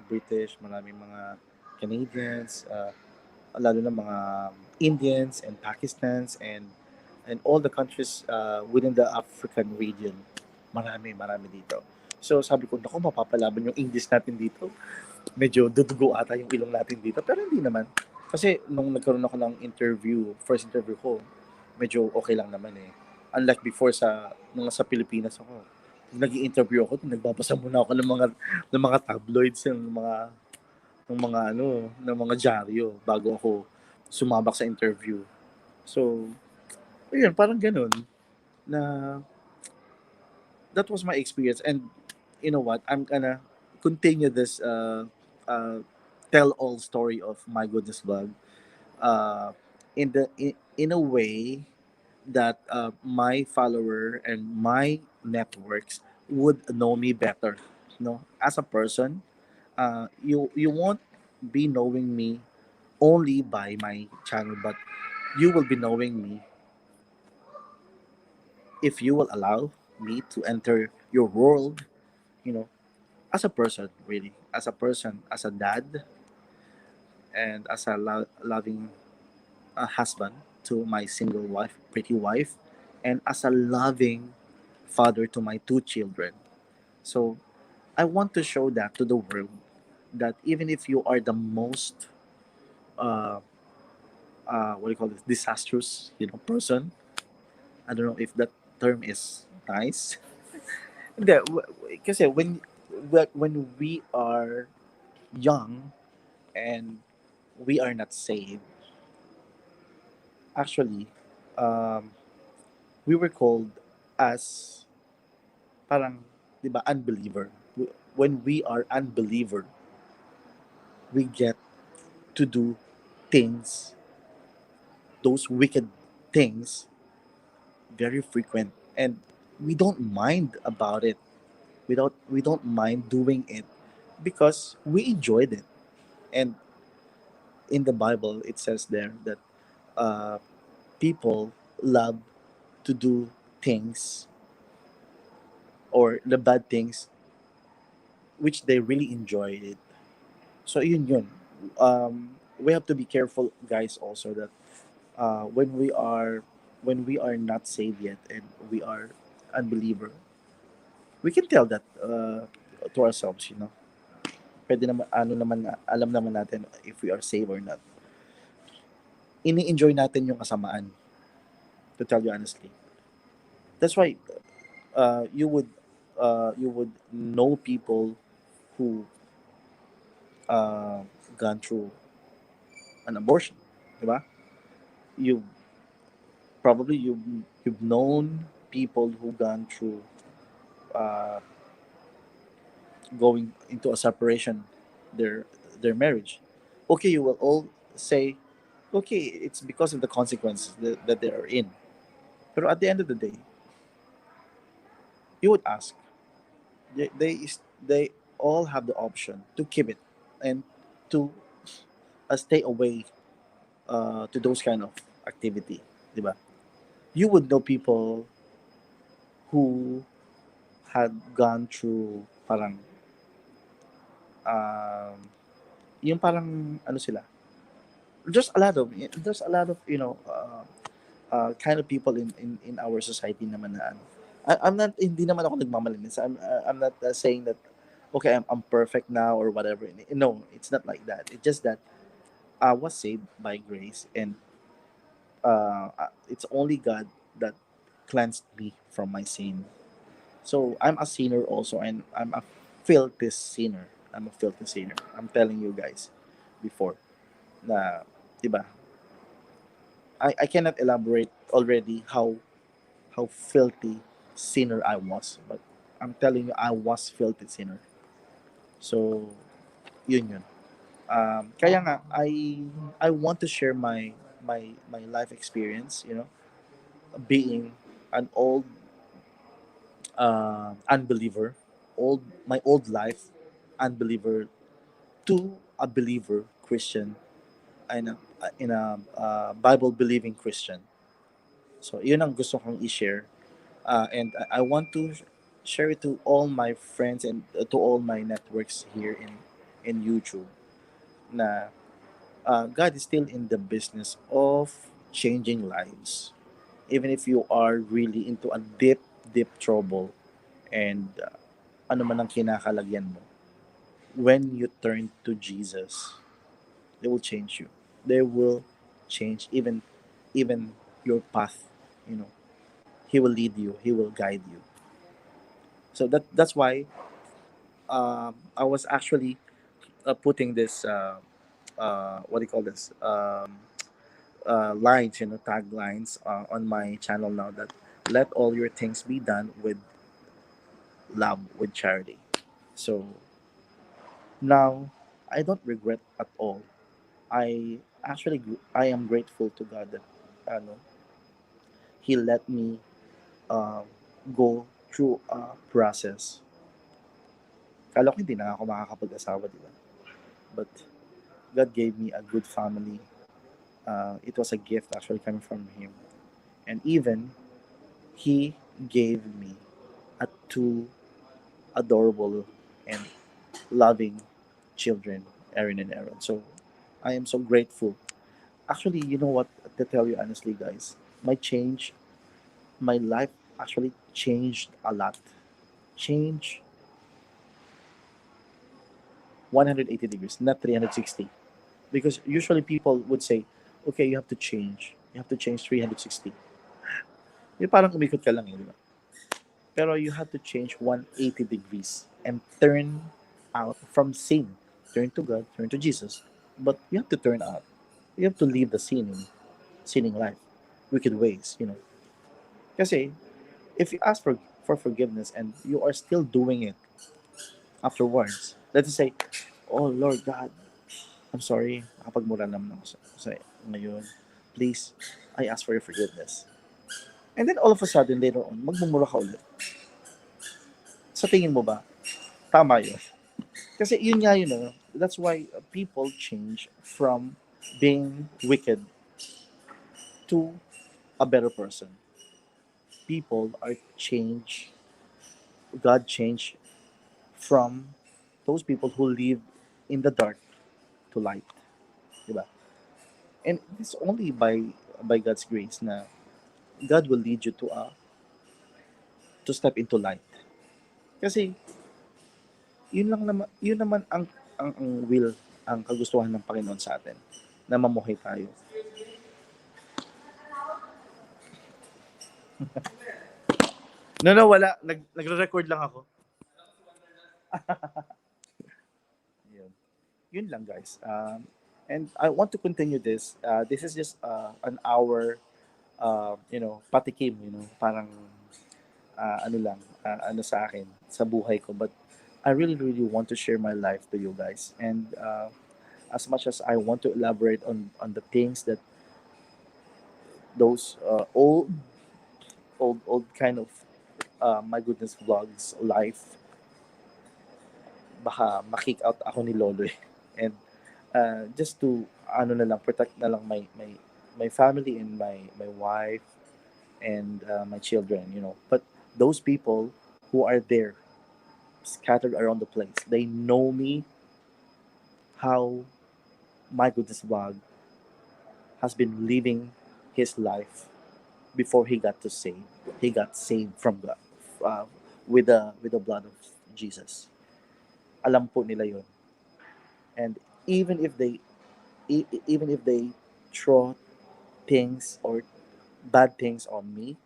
British, maraming mga Canadians, lalo na mga Indians and Pakistans and all the countries within the African region. Marami dito. So sabi ko, naku, mapapalaban yung English natin dito. Medyo dudugo ata yung ilong natin dito. Pero hindi naman. Kasi nung nagkaroon ako ng first interview ko, medyo okay lang naman eh. Unlike before nung sa Pilipinas ako. Nag-i-interview ako, nagbabasa muna ako ng mga tabloids, ng mga dyaryo bago ako sumabak sa interview. So, ayun, parang ganun na that was my experience. And you know what? I'm gonna continue this tell all story of my goodness vlog uh, in a way that my follower and my networks would know me better. You know, as a person, you won't be knowing me only by my channel, but you will be knowing me if you will allow me to enter your world. You know, as a person, really, as a person, as a dad, and as a loving husband to my single wife, pretty wife, and as a loving father to my two children. So I want to show that to the world that even if you are the most uh, what do you call this, disastrous, person. I don't know if that term is nice. Hindi, kasi when we are young and we are not saved, actually, um, we were called as parang, di ba, unbeliever. When we are unbeliever, we get to do things, those wicked things, very frequent, and we don't mind about it. We don't mind doing it because we enjoyed it. And in the Bible, it says there that uh, people love to do things or the bad things which they really enjoyed it. So yun. We have to be careful, guys. Also that when we are not saved yet and we are unbeliever, we can tell that to ourselves. Pwede naman ano naman alam naman natin if we are saved or not. Ini-enjoy natin yung kasamaan. To tell you honestly, that's why you would know people who uh, gone through an abortion, di ba? You probably you've known people who gone through uh, going into a separation, their their marriage. Okay, you will all say, okay, it's because of the consequences that they are in. But at the end of the day, you would ask, they all have the option to keep it and to stay away to those kind of activity, di ba? You would know people who had gone through parang um yung parang ano sila. There's a lot of kind of people in our society naman na ano. I'm not hindi naman ako nagmamalinis. I'm not saying that okay, I'm perfect now or whatever. No, it's not like that. It's just that I was saved by grace, and it's only God that cleansed me from my sin. So I'm a sinner also, and I'm a filthy sinner. I'm a filthy sinner. I'm telling you guys before na, diba? I cannot elaborate already how filthy sinner I was, but I'm telling you, I was filthy sinner. So yun. Kaya nga I want to share my life experience. Being an old unbeliever, old life unbeliever to a believer Christian and in a Bible believing Christian. So yun ang gusto kong i-share, and I want to share it to all my friends and to all my networks here in YouTube na God is still in the business of changing lives. Even if you are really into a deep trouble and ano man ang kinakalagyan mo, when you turn to Jesus, they will change you. They will change even your path. You know, He will lead you. He will guide you. So that's why I was actually putting this what do you call this lines, taglines on my channel now, that let all your things be done with love, with charity. So now I don't regret at all. I am grateful to God that ano, He let me um, go through a process. Kala ko hindi na ako makakapag-asawa, di ba? But God gave me a good family. It was a gift actually coming from Him. And even He gave me a two adorable and loving children, Erin and Aaron. So I am so grateful. Actually, you know what? To tell you honestly, guys, my life actually changed a lot. Change 180 degrees, not 360. Because usually people would say, okay, you have to change. You have to change 360. Yung parang umikot ka lang di ba? Pero you have to change 180 degrees and turn out from sin. Turn to God, turn to Jesus. But you have to turn out. You have to leave the sinning life, wicked ways. Kasi if you ask for forgiveness and you are still doing it afterwards, let's say, oh Lord God, I'm sorry, nakapagmura naman ako sa ngayon. Please, I ask for your forgiveness. And then all of a sudden, later on, magmumura ka ulit. Sa tingin mo ba, tama yun? Kasi yun nga that's why people change from being wicked to a better person. People are changed, God changed from those people who live in the dark to light. Diba? And it's only by God's grace na God will lead you to step into light. Kasi yun naman ang will, ang kagustuhan ng Panginoon sa atin, na mamuhay tayo. No, no, wala. Nagre-record lang ako. Yun. Yun lang, guys. And I want to continue this. This is just an hour, patikim, parang ano lang, ano sa akin, sa buhay ko. But I really, really want to share my life to you guys. And as much as I want to elaborate on the things that those old kind of my goodness vlogs life, baka makick out ako ni Lolo eh. And just to ano na lang, protect na lang my family and my wife and my children. But those people who are there scattered around the place, they know me, how my goodness vlog has been living his life before he got to save. He got saved from God, with the blood of Jesus. Alam po nila yon. And even if they even if they throw things or bad things on me,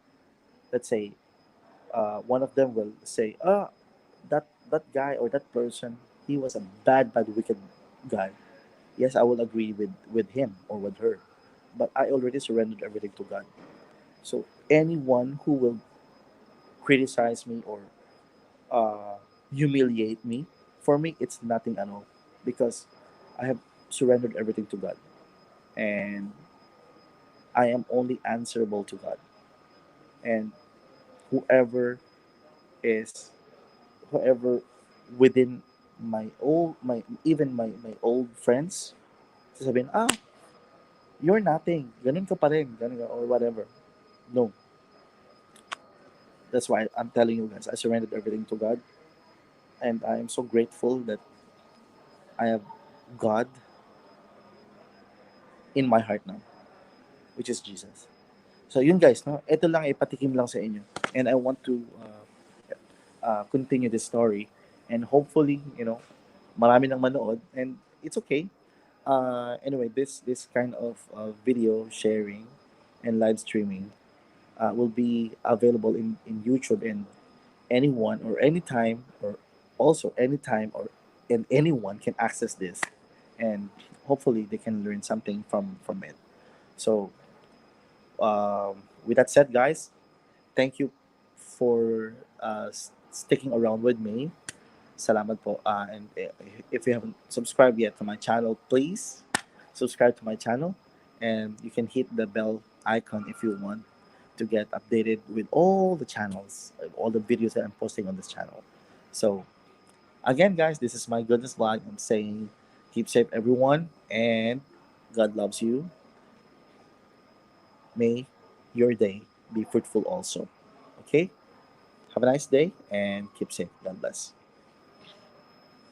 let's say one of them will say, that guy or that person, he was a bad wicked guy. Yes, I will agree with him or with her, but I already surrendered everything to God. So anyone who will criticize me or uh, humiliate me, for me it's nothing at all, because I have surrendered everything to God, and I am only answerable to God. And whoever is whoever within my old friends, sasabihin, you're nothing, ganun ka pa rin, ganun ka, or whatever. No, that's why I'm telling you guys, I surrendered everything to God, and I am so grateful that I have God in my heart now, which is Jesus. So yun guys, no, ito lang, ipatikim lang sa inyo, and I want to continue this story, and hopefully, marami nang manood, and it's okay. Anyway, this kind of video sharing and live streaming will be available in YouTube, and anyone or anytime, or also anytime, or and anyone can access this, and hopefully they can learn something from it. So, with that said, guys, thank you for sticking around with me. Salamat po. And if you haven't subscribed yet to my channel, please subscribe to my channel. And you can hit the bell icon if you want to get updated with all the channels, all the videos that I'm posting on this channel. So, again, guys, this is my goodness vlog. I'm saying keep safe, everyone, and God loves you. May your day be fruitful also. Okay? Have a nice day and keep safe. God bless.